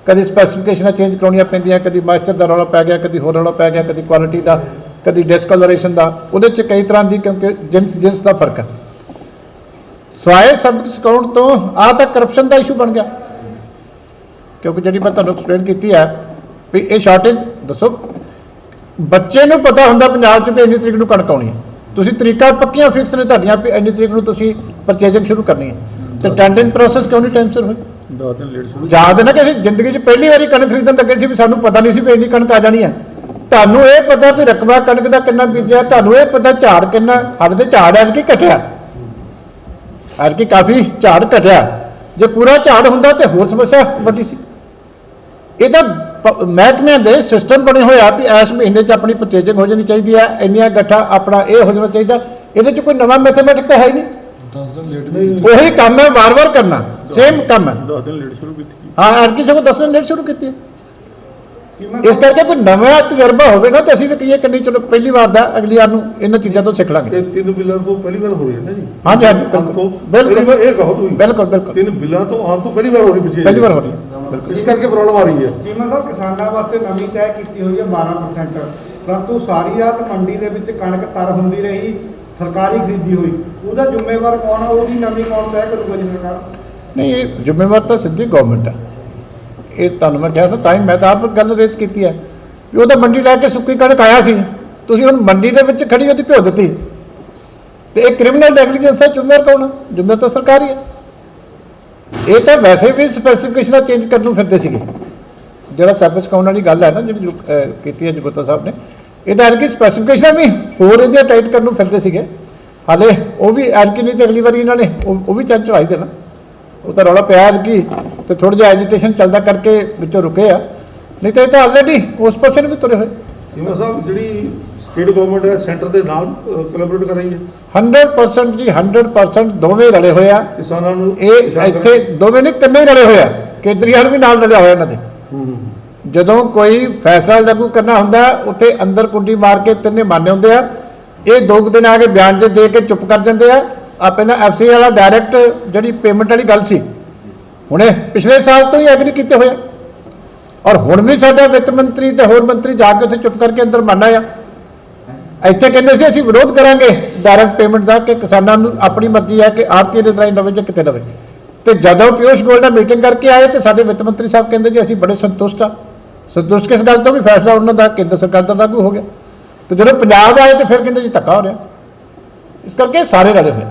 ਕਦੀ ਸਪੈਸੀਫਿਕੇਸ਼ਨਾਂ ਚੇਂਜ ਕਰਾਉਣੀਆਂ ਪੈਂਦੀਆਂ, ਕਦੀ ਮਾਇਸਚਰ ਦਾ ਰੌਲਾ ਪੈ ਗਿਆ, ਕਦੀ ਹੋਰ ਰੌਲਾ ਪੈ ਗਿਆ, ਕਦੀ ਕੁਆਲਿਟੀ ਦਾ, ਕਦੀ ਡਿਸਕਲਰੇਸ਼ਨ ਦਾ। ਉਹਦੇ 'ਚ ਕਈ ਤਰ੍ਹਾਂ ਦੀ, ਕਿਉਂਕਿ ਜਿਨਸ ਦਾ ਫਰਕ ਹੈ। ਸਵਾਏ ਸਬਕ ਸਿਖਾਉਣ ਤੋਂ ਆਹ ਤਾਂ ਕਰਪਸ਼ਨ ਦਾ ਇਸ਼ੂ ਬਣ ਗਿਆ, ਕਿਉਂਕਿ ਜਿਹੜੀ ਮੈਂ ਤੁਹਾਨੂੰ ਐਕਸਪਲੇਨ ਕੀਤੀ ਹੈ ਵੀ ਇਹ ਸ਼ਾਰਟੇਜ ਦੱਸੋ। ਬੱਚੇ ਨੂੰ ਪਤਾ ਹੁੰਦਾ ਪੰਜਾਬ 'ਚ ਵੀ ਇੰਨੀ ਤਰੀਕ ਨੂੰ ਕਣਕ ਆਉਣੀ ਹੈ, ਤੁਸੀਂ ਤਰੀਕਾ ਪੱਕੀਆਂ ਫਿਕਸ ਨੇ ਤੁਹਾਡੀਆਂ ਵੀ ਇੰਨੀ ਤਰੀਕ ਨੂੰ ਤੁਸੀਂ ਪਰਚੇਜਿੰਗ ਸ਼ੁਰੂ ਕਰਨੀ ਹੈ, ਤੇ ਟੈਂਡਰਿੰਗ ਪ੍ਰੋਸੈਸ ਕਿਉਂ ਨਹੀਂ ਟਾਈਮ ਸਿਰ ਹੋਈ? 2 ਦਿਨ ਲੇਟ ਸ਼ੁਰੂ। ਯਾਦ ਹੈ ਨਾ ਕਿ ਅਸੀਂ ਜ਼ਿੰਦਗੀ 'ਚ ਪਹਿਲੀ ਵਾਰੀ ਕਣਕ ਖਰੀਦਣ ਲੱਗੇ ਸੀ ਵੀ ਸਾਨੂੰ ਪਤਾ ਨਹੀਂ ਸੀ ਵੀ ਇੰਨੀ ਕਣਕ ਆ ਜਾਣੀ ਹੈ। ਤੁਹਾਨੂੰ ਇਹ ਪਤਾ ਵੀ ਰਕਬਾ ਕਣਕ ਦਾ ਕਿੰਨਾ ਬੀਜਿਆ, ਤੁਹਾਨੂੰ ਇਹ ਪਤਾ ਝਾੜ ਕਿੰਨਾ। ਸਾਡੇ ਤੇ ਝਾੜ ਐਤਕੀ ਘਟਿਆ, ਐਤਕੀ ਕਾਫੀ ਝਾੜ ਘਟਿਆ। ਜੇ ਪੂਰਾ ਝਾੜ ਹੁੰਦਾ ਤੇ ਹੋਰ ਸਮੱਸਿਆ ਵੱਡੀ ਸੀ। ਇਹਦਾ ਮਹਿਕਮਿਆਂ ਦੇ ਸਿਸਟਮ ਬਣੇ ਹੋਇਆ ਵੀ ਇਸ ਮਹੀਨੇ 'ਚ ਆਪਣੀ ਪਰਚੇਜਿੰਗ ਹੋ ਜਾਣੀ ਚਾਹੀਦੀ ਹੈ, ਇੰਨੀਆਂ ਗੱਠਾ ਆਪਣਾ ਇਹ ਹੋ ਜਾਣਾ ਚਾਹੀਦਾ। ਇਹਦੇ 'ਚ ਕੋਈ ਨਵਾਂ ਮੈਥਮੈਟਿਕਸ ਤਾਂ ਹੈ ਹੀ ਨਹੀਂ। 10 ਦਿਨ ਲੇਟ ਨਹੀਂ, ਉਹੀ ਕੰਮ ਹੈ, ਵਾਰ-ਵਾਰ ਕਰਨਾ, ਸੇਮ ਕੰਮ ਹੈ। 2 ਦਿਨ ਲੇਟ ਸ਼ੁਰੂ ਕੀਤੀ। ਹਾਂ, ਐਤਕੀ ਸਗੋਂ 10 ਦਿਨ ਲੇਟ ਸ਼ੁਰੂ ਕੀਤੀ ਹੈ। ਇਸ ਕਰਕੇ ਕੋਈ ਨਵਾਂ ਤਜਰਬਾ ਹੋਵੇ ਨਾ ਤੇ ਅਸੀਂ ਵੀ ਕਹੀਏ ਕਿ ਨਹੀਂ ਚਲੋ ਪਹਿਲੀ ਵਾਰ ਦਾ, ਅਗਲੀ ਵਾਰ ਨੂੰ ਇਹਨਾਂ ਚੀਜ਼ਾਂ ਤੋਂ ਸਿੱਖ ਲਾਂਗੇ। ਇਹ 3 ਬਿੱਲਾਂ ਤੋਂ ਪਹਿਲੀ ਵਾਰ ਹੋ ਰਹੀ ਹੈ ਨਾ ਜੀ? ਹਾਂਜੀ ਹਾਂਜੀ, ਬਿਲਕੁਲ ਬਿਲਕੁਲ ਇਹ ਕਹੋ ਤੁਸੀਂ। ਬਿਲਕੁਲ ਬਿਲਕੁਲ 3 ਬਿੱਲਾਂ ਤੋਂ ਆਉਣ ਤੋਂ ਪਹਿਲੀ ਵਾਰ ਹੋ ਰਹੀ ਪਿੱਛੇ, ਪਹਿਲੀ ਵਾਰ ਹੋ ਰਹੀ ਹੈ। ਇਸ ਕਰਕੇ ਪ੍ਰੋਬਲਮ ਆ ਰਹੀ ਹੈ। ਚੀਮਾ ਸਾਹਿਬ, ਕਿਸਾਨਾਂ ਵਾਸਤੇ ਨਵੀਂ ਤੈਅ ਕੀਤੀ ਹੋਈ ਹੈ 12%, ਪਰੰਤੂ ਸਾਰੀ ਰਾਤ ਮੰਡੀ ਦੇ ਵਿੱਚ ਕਣਕ ਤਰ ਹੁੰਦੀ ਰਹੀ, ਸਰਕਾਰੀ ਖਰੀਦੀ ਹੋਈ। ਉਹਦਾ ਜ਼ਿੰਮੇਵਾਰ ਕੌਣ ਹੈ? ਉਹਦੀ ਨਵੀਂ ਕੌਣ ਤੈਅ ਕਰੂਗਾ ਜੀ ਸਰਕਾਰ? ਨਹੀਂ, ਇਹ ਜ਼ਿੰਮੇਵਾਰ ਤਾਂ ਸਿੱਧੀ ਗਵਰਨਮੈਂਟ ਹੈ। ਇਹ ਤੁਹਾਨੂੰ ਮੈਂ ਕਿਹਾ ਨਾ, ਤਾਂ ਹੀ ਮੈਂ ਤਾਂ ਆਪ ਗੱਲ ਰੇਜ਼ ਕੀਤੀ ਹੈ ਵੀ ਉਹ ਤਾਂ ਮੰਡੀ ਲੈ ਕੇ ਸੁੱਕੀ ਕਣਕ ਆਇਆ ਸੀ, ਤੁਸੀਂ ਹੁਣ ਮੰਡੀ ਦੇ ਵਿੱਚ ਖੜੀ ਉਹਦੀ ਭਿਓ ਦਿੱਤੀ, ਤੇ ਇਹ ਕ੍ਰਿਮੀਨਲ ਨੈਗਲੀਜੈਂਸ ਹੈ। ਜ਼ਿੰਮੇਵਾਰ ਕੌਣ ਹੈ? ਜ਼ਿੰਮੇਵਾਰ ਤਾਂ ਸਰਕਾਰ ਹੀ ਹੈ। ਇਹ ਤਾਂ ਵੈਸੇ ਵੀ ਸਪੈਸੀਫਿਕੇਸ਼ਨਾਂ ਚੇਂਜ ਕਰਨ ਨੂੰ ਫਿਰਦੇ ਸੀਗੇ। ਜਿਹੜਾ ਸਬਕ ਸਿਖਾਉਣ ਵਾਲੀ ਗੱਲ ਹੈ ਨਾ ਜਿਹੜੀ ਕੀਤੀ ਹੈ ਜਗੋਤਾ ਸਾਹਿਬ ਨੇ, ਇਹਦਾ ਐਲਕੀ ਸਪੈਸੀਫਿਕੇਸ਼ਨਾਂ ਵੀ ਹੋਰ ਇਹਦੀਆਂ ਟਾਈਟ ਕਰਨ ਨੂੰ ਫਿਰਦੇ ਸੀਗੇ। ਹਾਲੇ ਉਹ ਵੀ ਐਲਕੀ ਨਹੀਂ ਤੇ ਅਗਲੀ ਵਾਰੀ ਇਹਨਾਂ ਨੇ ਉਹ ਵੀ ਚੱਲ ਚੜਾਈ ਦੇਣਾ। ਉਹ ਤਾਂ ਰੌਲਾ ਪਿਆ ਐਲਕੀ ਤੇ ਥੋੜ੍ਹਾ ਜਿਹਾ ਐਜੀਟੇਸ਼ਨ ਚੱਲਦਾ ਕਰਕੇ ਵਿੱਚੋਂ ਰੁਕੇ ਆ, ਨਹੀਂ ਤਾਂ ਇਹ ਤਾਂ ਆਲਰੇਡੀ ਉਸ ਪਾਸੇ ਨੂੰ ਵੀ ਤੁਰੇ ਹੋਏ। ਚੀਮਾ ਸਾਹਿਬ, ਜਿਹੜੀ ਸਟੇਟ ਗਵਰਨਮੈਂਟ ਹੈ ਸੈਂਟਰ ਦੇ ਨਾਲ ਕੋਲੈਬੋਰੇਟ ਕਰ ਰਹੀ ਹੈ 100% ਜੀ, 100% ਦੋਵੇਂ ਰਲੇ ਹੋਏ ਆ। ਕਿਸਾਨਾਂ ਨੂੰ। ਇਹ ਇੱਥੇ ਦੋਵੇਂ ਨਹੀਂ, ਤਿੰਨੇ ਹੀ ਰਲੇ ਹੋਏ ਆ। ਕੇਜਰੀਵਾਲ ਵੀ ਨਾਲ ਰਲਿਆ ਹੋਇਆ ਇਹਨਾਂ ਦੇ। ਜਦੋਂ ਕੋਈ ਫੈਸਲਾ ਲਾਗੂ ਕਰਨਾ ਹੁੰਦਾ ਉੱਥੇ ਅੰਦਰ ਕੁੰਡੀ ਮਾਰ ਕੇ ਤਿੰਨੇ ਮੰਨੇ ਹੁੰਦੇ ਆ। ਇਹ 2 ਦਿਨ ਆ ਕੇ ਬਿਆਨ ਜੇ ਦੇ ਕੇ ਚੁੱਪ ਕਰ ਜਾਂਦੇ ਆ। ਆ ਪਹਿਲਾਂ ਐਫਸੀ ਵਾਲਾ ਡਾਇਰੈਕਟ ਜਿਹੜੀ ਪੇਮੈਂਟ ਵਾਲੀ ਗੱਲ ਸੀ, ਹੁਣੇ ਪਿਛਲੇ ਸਾਲ ਤੋਂ ਹੀ ਐਗਰੀ ਕੀਤੇ ਹੋਏ, ਔਰ ਹੁਣ ਵੀ ਸਾਡਾ ਵਿੱਤ ਮੰਤਰੀ ਤੇ ਹੋਰ ਮੰਤਰੀ ਜਾ ਕੇ ਉੱਥੇ ਚੁੱਪ ਕਰਕੇ ਅੰਦਰ ਮੰਨਾ ਆ। ਇੱਥੇ ਕਹਿੰਦੇ ਸੀ ਅਸੀਂ ਵਿਰੋਧ ਕਰਾਂਗੇ ਡਾਇਰੈਕਟ ਪੇਮੈਂਟ ਦਾ, ਕਿ ਕਿਸਾਨਾਂ ਨੂੰ ਆਪਣੀ ਮਰਜ਼ੀ ਹੈ ਕਿ ਆੜਤੀਏ ਦੇ ਰਾਹੀਂ ਲਵੇ ਜਾਂ ਕਿਤੇ ਲਵੇ। ਤੇ ਜਦੋਂ ਪਿਊਸ਼ ਗੋਇਲ ਨਾਲ ਮੀਟਿੰਗ ਕਰਕੇ ਆਏ ਤੇ ਸਾਡੇ ਵਿੱਤ ਮੰਤਰੀ ਸਾਹਿਬ ਕਹਿੰਦੇ ਜੀ ਅਸੀਂ ਬੜੇ ਸੰਤੁਸ਼ਟ ਆ। ਸੰਤੁਸ਼ਟ ਕਿਸ ਗੱਲ ਤੋਂ? ਵੀ ਫੈਸਲਾ ਉਹਨਾਂ ਦਾ ਕੇਂਦਰ ਸਰਕਾਰ ਦਾ ਲਾਗੂ ਹੋ ਗਿਆ। ਤੇ ਜਦੋਂ ਪੰਜਾਬ ਆਏ ਤੇ ਫਿਰ ਕਹਿੰਦੇ ਜੀ ਧੱਕਾ ਹੋ ਰਿਹਾ। ਇਸ ਕਰਕੇ ਸਾਰੇ ਰਲੇ ਹੋਏ।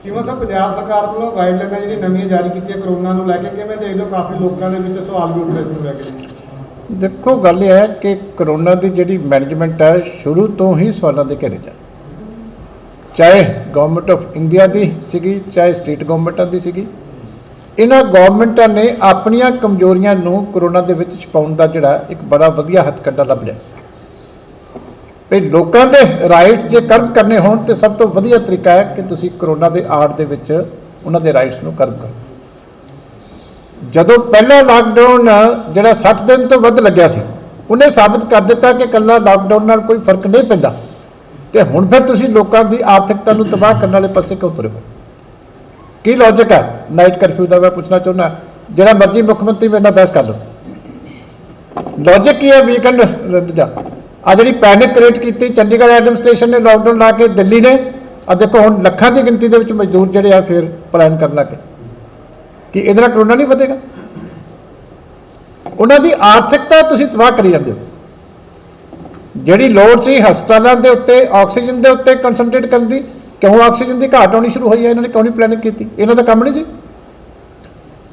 ਚੀਮਾ ਸਾਹਿਬ, ਪੰਜਾਬ ਸਰਕਾਰ ਵੱਲੋਂ ਗਾਈਡਲਾਈਨਾਂ ਜਿਹੜੀ ਨਵੀਆਂ ਜਾਰੀ ਕੀਤੀਆਂ ਕਰੋਨਾ ਨੂੰ ਲੈ ਕੇ, ਕਿਵੇਂ ਦੇਖਦੇ ਹੋ? ਕਾਫੀ ਲੋਕਾਂ ਦੇ ਵਿੱਚ ਸਵਾਲ ਵੀ ਉੱਠ ਰਹੇ ਸੀ ਲੈ ਕੇ। ਦੇਖੋ ਗੱਲ ਇਹ ਹੈ ਕਿ ਕਰੋਨਾ ਦੀ ਜਿਹੜੀ ਮੈਨੇਜਮੈਂਟ ਹੈ ਸ਼ੁਰੂ ਤੋਂ ਹੀ ਸਵਾਲਾਂ ਦੇ ਘੇਰੇ 'ਚ ਹੈ। ਚਾਹੇ ਗਵਰਨਮੈਂਟ ਆਫ ਇੰਡੀਆ ਦੀ ਸੀਗੀ, ਚਾਹੇ ਸਟੇਟ ਗਵਰਨਮੈਂਟਾਂ ਦੀ ਸੀਗੀ। ਇਹਨਾਂ ਗਵਰਨਮੈਂਟਾਂ ਨੇ ਆਪਣੀਆਂ ਕਮਜ਼ੋਰੀਆਂ ਨੂੰ ਕਰੋਨਾ ਦੇ ਵਿੱਚ ਛੁਪਾਉਣ ਦਾ ਜਿਹੜਾ ਇੱਕ ਬੜਾ ਵਧੀਆ ਹੱਥਕੰਡਾ ਲੱਭ ਲਿਆ। ਵੀ ਲੋਕਾਂ ਦੇ ਰਾਈਟ ਜੇ ਕਰਬ ਕਰਨੇ ਹੋਣ ਤੇ ਸਭ ਤੋਂ ਵਧੀਆ ਤਰੀਕਾ ਹੈ ਕਿ ਤੁਸੀਂ ਕਰੋਨਾ ਦੇ ਆੜ ਦੇ ਵਿੱਚ ਉਹਨਾਂ ਦੇ ਰਾਈਟਸ ਨੂੰ ਕਰਬ ਕਰੋ। ਜਦੋਂ ਪਹਿਲਾ ਲਾਕਡਾਊਨ ਜਿਹੜਾ 60 ਦਿਨ ਤੋਂ ਵੱਧ ਲੱਗਿਆ ਸੀ, ਉਹਨੇ ਸਾਬਤ ਕਰ ਦਿੱਤਾ ਕਿ ਇਕੱਲਾ ਲਾਕਡਾਊਨ ਨਾਲ ਕੋਈ ਫਰਕ ਨਹੀਂ ਪੈਂਦਾ। ਤੇ ਹੁਣ ਫਿਰ ਤੁਸੀਂ ਲੋਕਾਂ ਦੀ ਆਰਥਿਕਤਾ ਨੂੰ ਤਬਾਹ ਕਰਨ ਵਾਲੇ ਪਾਸੇ ਕਿਉਂ ਤੁਰੇ ਹੋ? ਕੀ ਲੌਜਿਕ ਹੈ ਨਾਈਟ ਕਰਫਿਊ ਦਾ? ਮੈਂ ਪੁੱਛਣਾ ਚਾਹੁੰਦਾ, ਜਿਹੜਾ ਮਰਜ਼ੀ ਮੁੱਖ ਮੰਤਰੀ ਮੇਰੇ ਨਾਲ ਬਹਿਸ ਕਰ ਲਓ। ਲੌਜਿਕ ਕੀ ਹੈ? ਵੀਕਐਂਡ ਜਾ ਆ ਜਿਹੜੀ ਪੈਨਿਕ ਕ੍ਰੀਏਟ ਕੀਤੀ ਚੰਡੀਗੜ੍ਹ ਐਡਮਿਨਿਸਟ੍ਰੇਸ਼ਨ ਨੇ, ਲਾਕਡਾਊਨ ਲਾ ਕੇ ਦਿੱਲੀ ਨੇ, ਆ ਦੇਖੋ ਹੁਣ ਲੱਖਾਂ ਦੀ ਗਿਣਤੀ ਦੇ ਵਿੱਚ ਮਜ਼ਦੂਰ ਜਿਹੜੇ ਆ ਫਿਰ ਪਲਾਇਨ ਕਰਨ ਲੱਗੇ। ਕਿ ਇਹਦੇ ਨਾਲ ਕਰੋਨਾ ਨਹੀਂ ਵਧੇਗਾ? ਉਹਨਾਂ ਦੀ ਆਰਥਿਕਤਾ ਤੁਸੀਂ ਤਬਾਹ ਕਰੀ ਜਾਂਦੇ ਹੋ। ਜਿਹੜੀ ਲੋੜ ਸੀ ਹਸਪਤਾਲਾਂ ਦੇ ਉੱਤੇ ਆਕਸੀਜਨ ਦੇ ਉੱਤੇ ਕੰਸਨਟਰੇਟ ਕਰਨ ਦੀ, ਕਿਉਂ ਆਕਸੀਜਨ ਦੀ ਘਾਟ ਆਉਣੀ ਸ਼ੁਰੂ ਹੋਈ ਹੈ? ਇਹਨਾਂ ਨੇ ਕਿਉਂ ਨਹੀਂ ਪਲੈਨਿੰਗ ਕੀਤੀ? ਇਹਨਾਂ ਦਾ ਕੰਮ ਨਹੀਂ ਸੀ।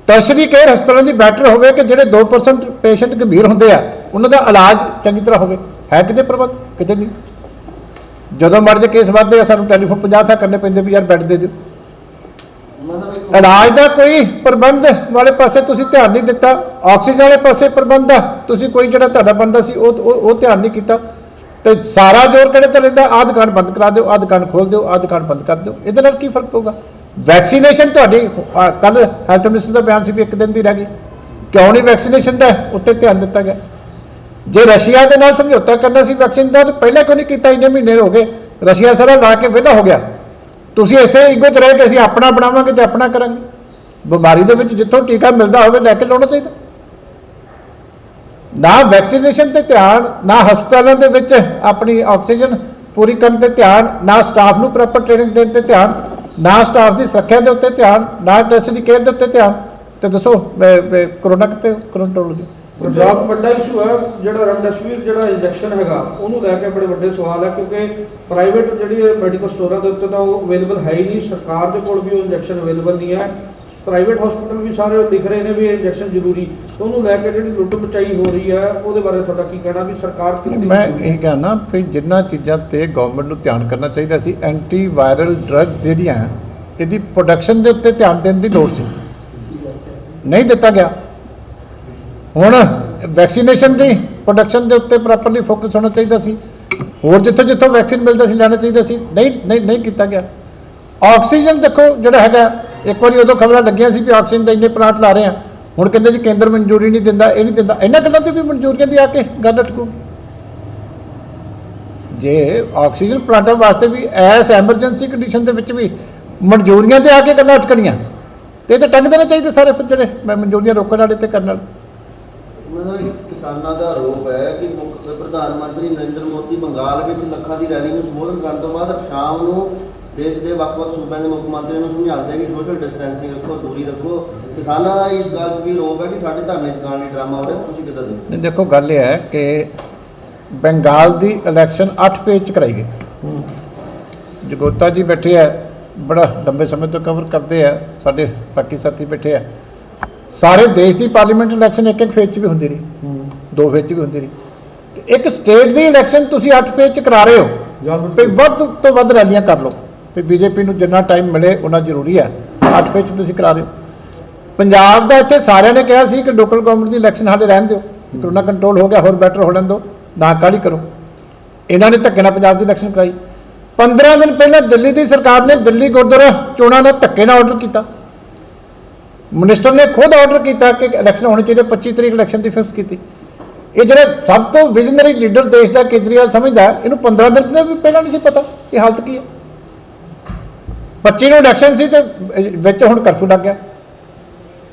ਟਰਸ਼ਰੀ ਕੇਅਰ ਹਸਪਤਾਲਾਂ ਦੀ ਬੈਟਰ ਹੋਵੇ ਕਿ ਜਿਹੜੇ 2% ਪੇਸ਼ੈਂਟ ਗੰਭੀਰ ਹੁੰਦੇ ਆ ਉਹਨਾਂ ਦਾ ਇਲਾਜ ਚੰਗੀ ਤਰ੍ਹਾਂ ਹੋਵੇ। ਹੈ ਕਿਤੇ ਪ੍ਰਬੰਧ? ਕਿਤੇ ਨਹੀਂ। ਜਦੋਂ ਮਰਜ਼ੀ ਕੇਸ ਵੱਧਦੇ ਆ ਸਾਨੂੰ ਟੈਲੀਫੋਨ 50 ਥਾਂ ਕਰਨੇ ਪੈਂਦੇ ਵੀ ਯਾਰ ਬੈੱਡ ਦੇ ਦਿਓ। ਮਤਲਬ ਇੱਕ ਇਲਾਜ ਦਾ ਕੋਈ ਪ੍ਰਬੰਧ ਵਾਲੇ ਪਾਸੇ ਤੁਸੀਂ ਧਿਆਨ ਨਹੀਂ ਦਿੱਤਾ, ਆਕਸੀਜਨ ਵਾਲੇ ਪਾਸੇ ਪ੍ਰਬੰਧ ਦਾ ਤੁਸੀਂ ਕੋਈ ਜਿਹੜਾ ਤੁਹਾਡਾ ਬੰਦਾ ਸੀ ਉਹ ਧਿਆਨ ਨਹੀਂ ਕੀਤਾ, ਤੇ ਸਾਰਾ ਜ਼ੋਰ ਕਿਹੜੇ ਤੇ ਰਹਿੰਦਾ, ਆਹ ਦੁਕਾਨ ਬੰਦ ਕਰਾ ਦਿਓ, ਆਹ ਦੁਕਾਨ ਖੋਲ ਦਿਓ, ਆਹ ਦੁਕਾਨ ਬੰਦ ਕਰ ਦਿਓ। ਇਹਦੇ ਨਾਲ ਕੀ ਫਰਕ ਪਊਗਾ? ਵੈਕਸੀਨੇਸ਼ਨ ਤੁਹਾਡੀ ਕੱਲ ਹੈਲਥ ਮਿਨਿਸਟਰ ਦਾ ਬਿਆਨ ਸੀ ਵੀ 1 ਦਿਨ ਦੀ ਰਹਿ ਗਈ, ਕਿਉਂ ਨਹੀਂ ਵੈਕਸੀਨੇਸ਼ਨ ਦਾ ਉੱਤੇ ਧਿਆਨ ਦਿੱਤਾ ਗਿਆ? ਜੇ ਰਸ਼ੀਆ ਦੇ ਨਾਲ ਸਮਝੌਤਾ ਕਰਨਾ ਸੀ ਵੈਕਸੀਨ ਦਾ, ਤਾਂ ਪਹਿਲਾਂ ਕਿਉਂ ਨਹੀਂ ਕੀਤਾ? ਇੰਨੇ ਮਹੀਨੇ ਹੋ ਗਏ, ਰਸ਼ੀਆ ਸਾਰਾ ਲਾ ਕੇ ਵਿਹਲਾ ਹੋ ਗਿਆ। ਤੁਸੀਂ ਇਸੇ ਈਗੋ 'ਚ ਰਹਿ ਕੇ ਅਸੀਂ ਆਪਣਾ ਬਣਾਵਾਂਗੇ ਤੇ ਆਪਣਾ ਕਰਾਂਗੇ। ਬਿਮਾਰੀ ਦੇ ਵਿੱਚ ਜਿੱਥੋਂ ਟੀਕਾ ਮਿਲਦਾ ਹੋਵੇ ਲੈ ਕੇ ਲਾਉਣਾ ਚਾਹੀਦਾ। ਨਾ ਵੈਕਸੀਨੇਸ਼ਨ ਤੇ ਧਿਆਨ, ਨਾ ਹਸਪਤਾਲਾਂ ਦੇ ਵਿੱਚ ਆਪਣੀ ਆਕਸੀਜਨ ਪੂਰੀ ਕਰਨ ਤੇ ਧਿਆਨ, ਨਾ ਸਟਾਫ ਨੂੰ ਪ੍ਰੋਪਰ ਟ੍ਰੇਨਿੰਗ ਦੇਣ ਤੇ ਧਿਆਨ, ਨਾ ਸਟਾਫ ਦੀ ਸੁਰੱਖਿਆ ਦੇ ਉੱਤੇ ਧਿਆਨ, ਨਾ ਟੈਸਟ ਦੀ ਕੇਅਰ ਦੇ ਉੱਤੇ ਧਿਆਨ। ਤੇ ਦੱਸੋ ਕਰੋਨਾ ਕਿੱਥੇ ਕੰਟਰੋਲ ਹੋ ਗਿਆ? ਪੰਜਾਬ ਵੱਡਾ ਇਸ਼ੂ ਹੈ ਜਿਹੜਾ ਰੈਮਡੈਸਿਵਿਰ ਜਿਹੜਾ ਇੰਜੈਕਸ਼ਨ ਹੈਗਾ ਉਹਨੂੰ ਲੈ ਕੇ ਬੜੇ ਵੱਡੇ ਸਵਾਲ ਹੈ, ਕਿਉਂਕਿ ਪ੍ਰਾਈਵੇਟ ਜਿਹੜੀ ਮੈਡੀਕਲ ਸਟੋਰਾਂ ਦੇ ਉੱਤੇ ਤਾਂ ਉਹ ਅਵੇਲੇਬਲ ਹੈ ਹੀ ਨਹੀਂ, ਸਰਕਾਰ ਦੇ ਕੋਲ ਵੀ ਉਹ ਇੰਜੈਕਸ਼ਨ ਅਵੇਲੇਬਲ ਨਹੀਂ ਹੈ। ਪ੍ਰਾਈਵੇਟ ਹਸਪੀਟਲ ਵੀ ਸਾਰੇ ਲਿਖ ਰਹੇ ਨੇ ਵੀ ਇਹ ਇੰਜੈਕਸ਼ਨ ਜ਼ਰੂਰੀ, ਉਹਨੂੰ ਲੈ ਕੇ ਜਿਹੜੀ ਲੁੱਟ ਮਚਾਈ ਹੋ ਰਹੀ ਹੈ ਉਹਦੇ ਬਾਰੇ ਤੁਹਾਡਾ ਕੀ ਕਹਿਣਾ ਵੀ ਸਰਕਾਰ ਕਿੰਨੀ? ਮੈਂ ਇਹ ਕਹਿਣਾ ਵੀ ਜਿੰਨਾ ਚੀਜ਼ਾਂ ਤੇ ਗਵਰਨਮੈਂਟ ਨੂੰ ਧਿਆਨ ਕਰਨਾ ਚਾਹੀਦਾ ਸੀ, ਐਂਟੀ ਵਾਇਰਲ ਡਰੱਗ ਜਿਹੜੀਆਂ ਇਹਦੀ ਪ੍ਰੋਡਕਸ਼ਨ ਦੇ ਉੱਤੇ ਧਿਆਨ ਦੇਣ ਦੀ ਲੋੜ ਸੀ, ਨਹੀਂ ਦਿੱਤਾ ਗਿਆ। ਹੁਣ ਵੈਕਸੀਨੇਸ਼ਨ ਦੀ ਪ੍ਰੋਡਕਸ਼ਨ ਦੇ ਉੱਤੇ ਪ੍ਰੋਪਰਲੀ ਫੋਕਸ ਹੋਣਾ ਚਾਹੀਦਾ ਸੀ, ਹੋਰ ਜਿੱਥੋਂ ਜਿੱਥੋਂ ਵੈਕਸੀਨ ਮਿਲਦਾ ਸੀ ਲੈਣਾ ਚਾਹੀਦਾ ਸੀ, ਨਹੀਂ ਕੀਤਾ ਗਿਆ। ਆਕਸੀਜਨ ਦੇਖੋ ਜਿਹੜਾ ਹੈਗਾ, ਇੱਕ ਵਾਰੀ ਉਦੋਂ ਖਬਰਾਂ ਲੱਗੀਆਂ ਸੀ ਵੀ ਆਕਸੀਜਨ ਦੇ ਇੰਨੇ ਪਲਾਂਟ ਲਾ ਰਹੇ ਆ, ਹੁਣ ਕਹਿੰਦੇ ਜੀ ਕੇਂਦਰ ਮਨਜ਼ੂਰੀ ਨਹੀਂ ਦਿੰਦਾ, ਇਹ ਨਹੀਂ ਦਿੰਦਾ। ਇਹਨਾਂ ਗੱਲਾਂ ਤੇ ਵੀ ਮਨਜ਼ੂਰੀਆਂ ਦੀ ਆ ਕੇ ਗੱਲ ਅਟਕੂ। ਜੇ ਆਕਸੀਜਨ ਪਲਾਂਟਾਂ ਵਾਸਤੇ ਵੀ ਐਸ ਐਮਰਜੈਂਸੀ ਕੰਡੀਸ਼ਨ ਦੇ ਵਿੱਚ ਵੀ ਮਨਜ਼ੂਰੀਆਂ ਤੇ ਆ ਕੇ ਗੱਲਾਂ ਅਟਕਣੀਆਂ, ਤੇ ਇਹ ਤਾਂ ਟੰਗ ਦੇਣੇ ਚਾਹੀਦੇ ਸਾਰੇ ਜਿਹੜੇ ਮਨਜ਼ੂਰੀਆਂ ਰੋਕਣ ਵਾਲੇ ਤੇ ਕਰਨ ਵਾਲੇ। ਮਤਲਬ ਕਿਸਾਨਾਂ ਦਾ ਆਰੋਪ ਹੈ ਕਿ ਮੁੱਖ ਪ੍ਰਧਾਨ ਮੰਤਰੀ ਨਰਿੰਦਰ ਮੋਦੀ ਬੰਗਾਲ ਵਿੱਚ ਲੱਖਾਂ ਦੀ ਰੈਲੀ ਨੂੰ ਸੰਬੋਧਨ ਕਰਨ ਤੋਂ ਬਾਅਦ ਸ਼ਾਮ ਨੂੰ ਦੇਸ਼ ਦੇ ਵੱਖ-ਵੱਖ ਸੂਬਿਆਂ ਦੇ ਮੁੱਖ ਮੰਤਰੀਆਂ ਨੂੰ ਸਮਝਾਉਂਦੇ ਆ ਕਿ ਸੋਸ਼ਲ ਡਿਸਟੈਂਸਿੰਗ ਰੱਖੋ, ਦੂਰੀ ਰੱਖੋ। ਕਿਸਾਨਾਂ ਦਾ ਇਸ ਗੱਲ 'ਚ ਵੀ ਆਰੋਪ ਹੈ ਕਿ ਸਾਡੇ ਧਰਨੇ ਚੁਕਾਉਣ ਲਈ ਡਰਾਮਾ ਹੋ ਰਿਹਾ, ਤੁਸੀਂ ਕਿੱਦਾਂ ਦੇਖਦੇ? ਨਹੀਂ ਦੇਖੋ, ਗੱਲ ਇਹ ਹੈ ਕਿ ਬੰਗਾਲ ਦੀ ਇਲੈਕਸ਼ਨ 8 ਪੇਜ 'ਚ ਕਰਾਈ ਗਈ। ਜਗੋਤਾ ਜੀ ਬੈਠੇ ਆ, ਬੜਾ ਲੰਬੇ ਸਮੇਂ ਤੋਂ ਕਵਰ ਕਰਦੇ ਆ, ਸਾਡੇ ਬਾਕੀ ਸਾਥੀ ਬੈਠੇ ਆ। ਸਾਰੇ ਦੇਸ਼ ਦੀ ਪਾਰਲੀਮੈਂਟ ਇਲੈਕਸ਼ਨ ਇੱਕ ਫੇਜ਼ 'ਚ ਵੀ ਹੁੰਦੀ ਰਹੀ, 2 ਫੇਜ਼ 'ਚ ਵੀ ਹੁੰਦੀ ਰਹੀ, ਤੇ ਇੱਕ ਸਟੇਟ ਦੀ ਇਲੈਕਸ਼ਨ ਤੁਸੀਂ 8 ਫੇਜ਼ 'ਚ ਕਰਾ ਰਹੇ ਹੋ। ਵੀ ਵੱਧ ਤੋਂ ਵੱਧ ਰੈਲੀਆਂ ਕਰ ਲਓ, ਵੀ ਬੀਜੇਪੀ ਨੂੰ ਜਿੰਨਾ ਟਾਈਮ ਮਿਲੇ ਉਹਨਾਂ ਜ਼ਰੂਰੀ ਹੈ। 8 ਫੇਜ਼ 'ਚ ਤੁਸੀਂ ਕਰਾ ਰਹੇ ਹੋ। ਪੰਜਾਬ ਦਾ ਇੱਥੇ ਸਾਰਿਆਂ ਨੇ ਕਿਹਾ ਸੀ ਕਿ ਲੋਕਲ ਗਵਰਨਮੈਂਟ ਦੀ ਇਲੈਕਸ਼ਨ ਹਾਲੇ ਰਹਿਣ ਦਿਓ, ਕਰੋਨਾ ਕੰਟਰੋਲ ਹੋ ਗਿਆ, ਹੋਰ ਬੈਟਰ ਹੋ ਲੈਣ ਦਿਓ, ਨਾ ਕਾਹਲੀ ਕਰੋ। ਇਹਨਾਂ ਨੇ ਧੱਕੇ ਨਾਲ ਪੰਜਾਬ ਦੀ ਇਲੈਕਸ਼ਨ ਕਰਾਈ। 15 ਦਿਨ ਪਹਿਲਾਂ ਦਿੱਲੀ ਦੀ ਸਰਕਾਰ ਨੇ ਦਿੱਲੀ ਗੁਰਦੁਆਰਾ ਚੋਣਾਂ ਦਾ ਧੱਕੇ ਨਾਲ ਆਰਡਰ ਕੀਤਾ। ਮਿਨਿਸਟਰ ਨੇ ਖੁਦ ਆਰਡਰ ਕੀਤਾ ਕਿ ਇਲੈਕਸ਼ਨ ਹੋਣੀ ਚਾਹੀਦੀ, 25 ਤਰੀਕ ਇਲੈਕਸ਼ਨ ਦੀ ਫਿਕਸ ਕੀਤੀ। ਇਹ ਜਿਹੜਾ ਸਭ ਤੋਂ ਵਿਜ਼ਨਰੀ ਲੀਡਰ ਦੇਸ਼ ਦਾ ਕੇਜਰੀਵਾਲ ਸਮਝਦਾ, ਇਹਨੂੰ 15 ਦਿਨ ਵੀ ਪਹਿਲਾਂ ਨਹੀਂ ਸੀ ਪਤਾ ਕਿ ਹਾਲਤ ਕੀ ਹੈ। 25 ਨੂੰ ਇਲੈਕਸ਼ਨ ਸੀ ਤੇ ਵਿੱਚ ਹੁਣ ਕਰਫਿਊ ਲੱਗ ਗਿਆ।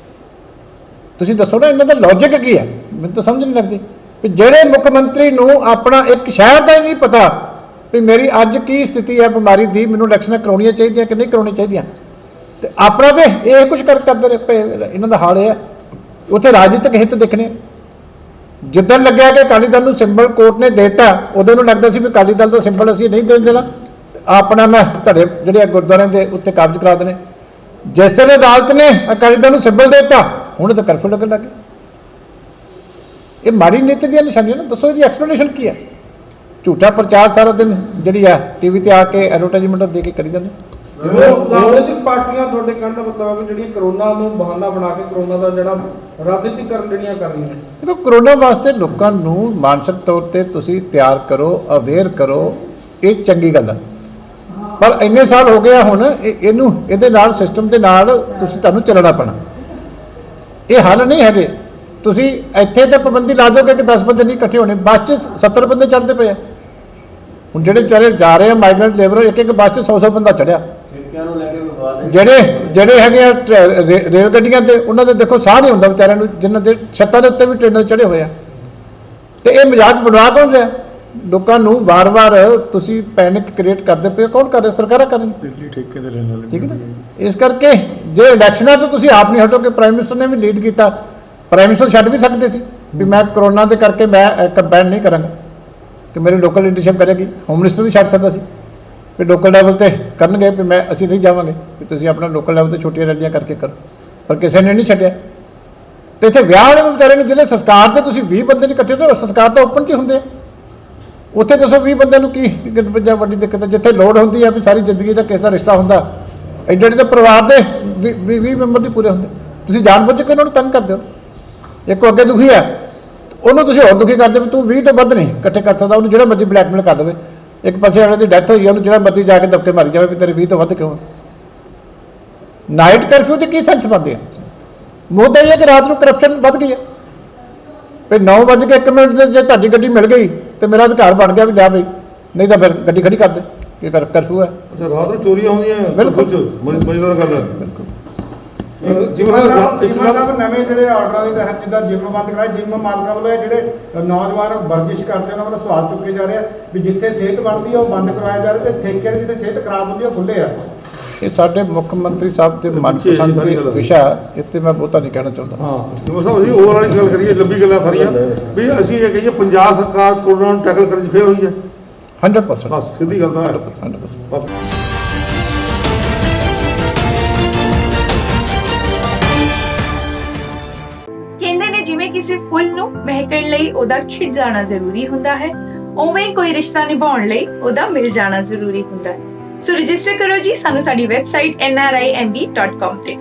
ਤੁਸੀਂ ਦੱਸੋ ਨਾ ਇਹਨਾਂ ਦਾ ਲੌਜਿਕ ਕੀ ਹੈ? ਮੈਨੂੰ ਤਾਂ ਸਮਝ ਨਹੀਂ ਲੱਗਦੀ ਵੀ ਜਿਹੜੇ ਮੁੱਖ ਮੰਤਰੀ ਨੂੰ ਆਪਣਾ ਇੱਕ ਸ਼ਹਿਰ ਦਾ ਹੀ ਨਹੀਂ ਪਤਾ ਵੀ ਮੇਰੀ ਅੱਜ ਕੀ ਸਥਿਤੀ ਹੈ ਬਿਮਾਰੀ ਦੀ, ਮੈਨੂੰ ਇਲੈਕਸ਼ਨਾਂ ਕਰਾਉਣੀਆਂ ਚਾਹੀਦੀਆਂ ਕਿ ਨਹੀਂ ਕਰਾਉਣੀਆਂ ਚਾਹੀਦੀਆਂ, ਤੇ ਆਪਣਾ ਤੇ ਇਹ ਕੁਝ ਕਰਦੇ ਰਹੇ ਪਏ। ਇਹਨਾਂ ਦਾ ਹਾਲ ਇਹ ਹੈ, ਉੱਥੇ ਰਾਜਨੀਤਿਕ ਹਿੱਤ ਦੇਖਣੇ। ਜਿੱਦਣ ਲੱਗਿਆ ਕਿ ਅਕਾਲੀ ਦਲ ਨੂੰ ਸਿੰਬਲ ਕੋਰਟ ਨੇ ਦੇ ਦਿੱਤਾ, ਉਦੋਂ ਨੂੰ ਲੱਗਦਾ ਸੀ ਵੀ ਅਕਾਲੀ ਦਲ ਦਾ ਸਿੰਬਲ ਅਸੀਂ ਨਹੀਂ ਦੇਣ ਦੇਣਾ, ਆਪਣਾ ਮੈਂ ਤੁਹਾਡੇ ਜਿਹੜੇ ਗੁਰਦੁਆਰਿਆਂ ਦੇ ਉੱਤੇ ਕਾਬਜ਼ ਕਰਾ ਦੇਣੇ। ਜਿਸ ਤਰ੍ਹਾਂ ਅਦਾਲਤ ਨੇ ਅਕਾਲੀ ਦਲ ਨੂੰ ਸਿੰਬਲ ਦੇ ਦਿੱਤਾ, ਹੁਣ ਤਾਂ ਕਰਫਿਊ ਲੱਗਣ ਲੱਗ ਗਿਆ। ਇਹ ਮਾੜੀ ਨੀਤੀ ਦੀਆਂ ਨਿਸ਼ਾਨੀਆਂ ਨੇ। ਦੱਸੋ ਇਹਦੀ ਐਕਸਪਲੇਨੇਸ਼ਨ ਕੀ ਹੈ? ਝੂਠਾ ਪ੍ਰਚਾਰ ਸਾਰਾ ਦਿਨ ਜਿਹੜੀ ਹੈ ਟੀਵੀ ਤੇ ਆ ਕੇ ਐਡਵਰਟਾਈਜ਼ਮੈਂਟ ਦੇ ਕੇ ਕਰੀ ਜਾਂਦੇ। ਰਾਜਨੀਤਿਕ ਪਾਰਟੀਆਂ ਤੁਹਾਡੇ ਕਹਿਣ ਦਾ ਮਤਲਬ ਹੈ ਕਿ ਜਿਹੜੀਆਂ ਕਰੋਨਾ ਨੂੰ ਬਹਾਨਾ ਬਣਾ ਕੇ ਕਰੋਨਾ ਦਾ ਜਿਹੜਾ ਰਾਜਨੀਤੀਕਰਨ ਜਿਹੜੀਆਂ ਕਰ ਰਹੀਆਂ ਨੇ। ਦੇਖੋ, ਕਰੋਨਾ ਵਾਸਤੇ ਲੋਕਾਂ ਨੂੰ ਮਾਨਸਿਕ ਤੌਰ ਤੇ ਤੁਸੀਂ ਤਿਆਰ ਕਰੋ, ਅਵੇਅਰ ਕਰੋ, ਇਹ ਚੰਗੀ ਗੱਲ ਹੈ। ਪਰ ਇੰਨੇ ਸਾਲ ਹੋ ਗਏ ਹੁਣ ਇਹਦੇ ਨਾਲ ਸਿਸਟਮ ਦੇ ਨਾਲ ਤੁਹਾਨੂੰ ਚੱਲਣਾ ਪੈਣਾ। ਇਹ ਹੱਲ ਨਹੀਂ ਹੈਗੇ। ਤੁਸੀਂ ਇੱਥੇ ਤੇ ਪਾਬੰਦੀ ਲਾ ਦੋਗੇ ਕਿ 10 ਬੰਦੇ ਨਹੀਂ ਇਕੱਠੇ ਹੋਣੇ, ਬੱਸ 'ਚ 70 ਬੰਦੇ ਚੜ੍ਹਦੇ ਪਏ ਆ। ਹੁਣ ਜਿਹੜੇ ਵਿਚਾਰੇ ਜਾ ਰਹੇ ਆ ਮਾਈਗ੍ਰੈਂਟ ਲੇਬਰ, ਇੱਕ ਬੱਸ 'ਚ 100 ਬੰਦਾ ਚੜ੍ਹਿਆ। ਨੂੰ ਲੈ ਕੇ ਵਿਵਾਦ ਹੈ। ਜਿਹੜੇ ਹੈਗੇ ਆ ਰੇਲ ਗੱਡੀਆਂ ਤੇ, ਉਹਨਾਂ ਦੇ ਦੇਖੋ ਸਾਹ ਨਹੀਂ ਹੁੰਦਾ ਵਿਚਾਰਿਆਂ ਨੂੰ, ਜਿਨ੍ਹਾਂ ਦੇ ਛੱਤਾਂ ਦੇ ਉੱਤੇ ਵੀ ਟ੍ਰੇਨਾਂ ਚੜ੍ਹੇ ਹੋਏ ਆ। ਤੇ ਇਹ ਮਜ਼ਾਕ ਬਣਵਾ ਕੌਣ ਰਿਹਾ? ਲੋਕਾਂ ਨੂੰ ਵਾਰ-ਵਾਰ ਤੁਸੀਂ ਪੈਨਿਕ ਕ੍ਰੀਏਟ ਕਰਦੇ ਪਏ, ਕੌਣ ਕਰ ਰਿਹਾ? ਸਰਕਾਰਾਂ ਕਰ ਰਹੀਆਂ। ਠੇਕੇ ਦੇ ਲੈਣ ਵਾਲੇ, ਠੀਕ ਹੈ ਨਾ? ਇਸ ਕਰਕੇ ਜੇ ਇਲੈਕਸ਼ਨਾਂ ਤੋਂ ਤੁਸੀਂ ਆਪ ਨਹੀਂ ਹਟੋਗੇ, ਪ੍ਰਾਈਮ ਮਿਨਿਸਟਰ ਨੇ ਵੀ ਲੀਡ ਕੀਤਾ। ਪ੍ਰਾਈਮ ਮਿਨਿਸਟਰ ਛੱਡ ਵੀ ਸਕਦੇ ਸੀ ਵੀ ਮੈਂ ਕਰੋਨਾ ਦੇ ਕਰਕੇ ਮੈਂ ਕੰਪੇਨ ਨਹੀਂ ਕਰਾਂਗਾ, ਕਿ ਮੇਰੀ ਲੋਕਲ ਲੀਡਰਸ਼ਿਪ ਕਰੇਗੀ। ਹੋਮ ਮਿਨਿਸਟਰ ਵੀ ਛੱਡ ਸਕਦਾ ਸੀ ਵੀ ਲੋਕਲ ਲੈਵਲ ਤੇ ਕਰਨਗੇ, ਵੀ ਅਸੀਂ ਨਹੀਂ ਜਾਵਾਂਗੇ, ਵੀ ਤੁਸੀਂ ਆਪਣਾ ਲੋਕਲ ਲੈਵਲ ਤੇ ਛੋਟੀਆਂ ਰੈਲੀਆਂ ਕਰਕੇ ਕਰੋ। ਪਰ ਕਿਸੇ ਨੇ ਨਹੀਂ ਛੱਡਿਆ। ਤੇ ਇੱਥੇ ਵਿਆਹ ਵਾਲੇ ਵਿਚਾਰੇ ਨੂੰ ਜਿਹੜੇ ਸੰਸਕਾਰ ਤੇ ਤੁਸੀਂ 20 ਬੰਦੇ ਨਹੀਂ ਇਕੱਠੇ, ਤੇ ਸੰਸਕਾਰ ਤਾਂ ਓਪਨ 'ਚ ਹੀ ਹੁੰਦੇ ਆ। ਉੱਥੇ ਦੱਸੋ 20 ਬੰਦਿਆਂ ਨੂੰ ਕੀ ਵੱਡਾ ਵੱਡੀ ਦਿੱਕਤ ਹੈ? ਜਿੱਥੇ ਲੋੜ ਹੁੰਦੀ ਹੈ ਵੀ ਸਾਰੀ ਜ਼ਿੰਦਗੀ ਦਾ ਕਿਸੇ ਦਾ ਰਿਸ਼ਤਾ ਹੁੰਦਾ, ਐਡੇ ਐਡੇ ਤਾਂ ਪਰਿਵਾਰ ਦੇ 20 ਮੈਂਬਰ ਨਹੀਂ ਪੂਰੇ ਹੁੰਦੇ। ਤੁਸੀਂ ਜਾਣਬੁੱਝ ਕੇ ਉਹਨਾਂ ਨੂੰ ਤੰਗ ਕਰਦੇ ਹੋ। ਇੱਕ ਅੱਗੇ ਦੁਖੀ ਹੈ, ਉਹਨੂੰ ਤੁਸੀਂ ਹੋਰ ਦੁਖੀ ਕਰਦੇ ਵੀ ਤੂੰ 20 ਤੋਂ ਵੱਧ ਨਹੀਂ ਇਕੱਠੇ ਕਰ ਸਕਦਾ, ਉਹਨੂੰ ਜਿਹੜਾ ਮਰਜ਼ੀ ਬਲੈਕਮੇਲ ਕਰ ਦੇਵੇ। ਇੱਕ ਪਾਸੇ ਵਾਲੇ ਦੀ ਡੈਥ ਹੋਈ ਹੈ, ਉਹਨੂੰ ਜਿਹੜਾ ਮਰਜ਼ੀ ਜਾ ਕੇ ਦਬਕੇ ਮਾਰੀ ਜਾਵੇ ਵੀ ਤੇਰੇ 20 ਤੋਂ ਵੱਧ ਕਿਉਂ? ਨਾਈਟ ਕਰਫਿਊ ਤੇ ਕੀ ਸੈਂਸ ਬਣਦੀ ਹੈ? ਮੁੱਦਾ ਇਹ ਹੈ ਕਿ ਰਾਤ ਨੂੰ ਕਰਪਸ਼ਨ ਵੱਧ ਗਈ ਹੈ। ਵੀ 9:01 ਤੇ ਜੇ ਤੁਹਾਡੀ ਗੱਡੀ ਮਿਲ ਗਈ ਤੇ ਮੇਰਾ ਅਧਿਕਾਰ ਬਣ ਗਿਆ ਵੀ ਲਿਆ ਬਈ, ਨਹੀਂ ਤਾਂ ਫਿਰ ਗੱਡੀ ਖੜੀ ਕਰ ਦੇ, ਕੀ ਕਰਫਿਊ ਹੈ। ਅੱਛਾ, ਰਾਤ ਨੂੰ ਚੋਰੀਆਂ ਹੁੰਦੀਆਂ ਬਿਲਕੁਲ। ਮਜ਼ੇਦਾਰ ਗੱਲ ਹੈ। ਬਿਲਕੁਲ। ਜਿਵੇਂ ਸਾਹਿਬ ਨਵੇਂ ਜਿਹੜੇ ਆਰਡਰਾਂ ਦੇ ਤਹਿਤ ਜਿੱਦਾਂ ਜਿੰਮ ਬੰਦ ਕਰਾਏ, ਜਿੰਮ ਮਾਲਕਾਂ ਵੱਲੋਂ ਜਿਹੜੇ ਨੌਜਵਾਨ ਵਰਜਿਸ਼ ਕਰਦੇ ਉਹਨਾਂ ਵੱਲੋਂ ਸਵਾਲ ਚੁੱਕੇ ਜਾ ਰਹੇ ਆ ਵੀ ਜਿੱਥੇ ਸਿਹਤ ਬਣਦੀ ਆ ਉਹ ਬੰਦ ਕਰਵਾਇਆ ਜਾ ਰਿਹਾ ਤੇ ਠੇਕੇ ਜਿੱਥੇ ਸਿਹਤ ਖਰਾਬ ਹੁੰਦੀ ਆ ਉਹ ਖੁੱਲੇ ਆ। ਇਹ ਸਾਡੇ ਮੁੱਖ ਮੰਤਰੀ ਸਾਹਿਬ ਦੇ ਮਨਪਸੰਦ ਦੀ ਵਿਸ਼ਾ, ਇੱਥੇ ਮੈਂ ਬਹੁਤਾ ਨਹੀਂ ਕਹਿਣਾ ਚਾਹੁੰਦਾ। ਹਾਂ ਜਿਵੇਂ ਸਾਹਿਬ ਅਸੀਂ ਓਵਰ ਵਾਲੀ ਗੱਲ ਕਰੀਏ, ਲੰਬੀ ਗੱਲਾਂ ਸਾਰੀਆਂ ਵੀ ਅਸੀਂ ਇਹ ਕਹੀਏ ਪੰਜਾਬ ਸਰਕਾਰ ਕੋਰੋਨਾ ਨੂੰ ਟੈਕਲ ਕਰਨ 'ਚ ਫੇਲ ਹੋਈ ਹੈ। 100% ਬਸ ਸਿੱਧੀ ਗੱਲ ਤਾਂ ਹੈ। 100%। ਬਸ ਕਹਿੰਦੇ ਨੇ ਜਿਵੇਂ ਕਿਸੇ ਫੁੱਲ ਨੂੰ ਮਹਿਕਣ ਲਈ ਉਹਦਾ ਖਿੜ ਜਾਣਾ ਜ਼ਰੂਰੀ ਹੁੰਦਾ ਹੈ, ਉਵੇਂ ਹੀ ਕੋਈ ਰਿਸ਼ਤਾ ਨਿਭਾਉਣ ਲਈ ਉਹਦਾ ਮਿਲ ਜਾਣਾ ਜ਼ਰੂਰੀ ਹੁੰਦਾ ਹੈ। ਸੋ ਰਜਿਸਟਰ ਕਰੋ ਜੀ ਸਾਨੂੰ ਸਾਡੀ ਵੈਬਸਾਈਟ nrimb.com ਤੇ।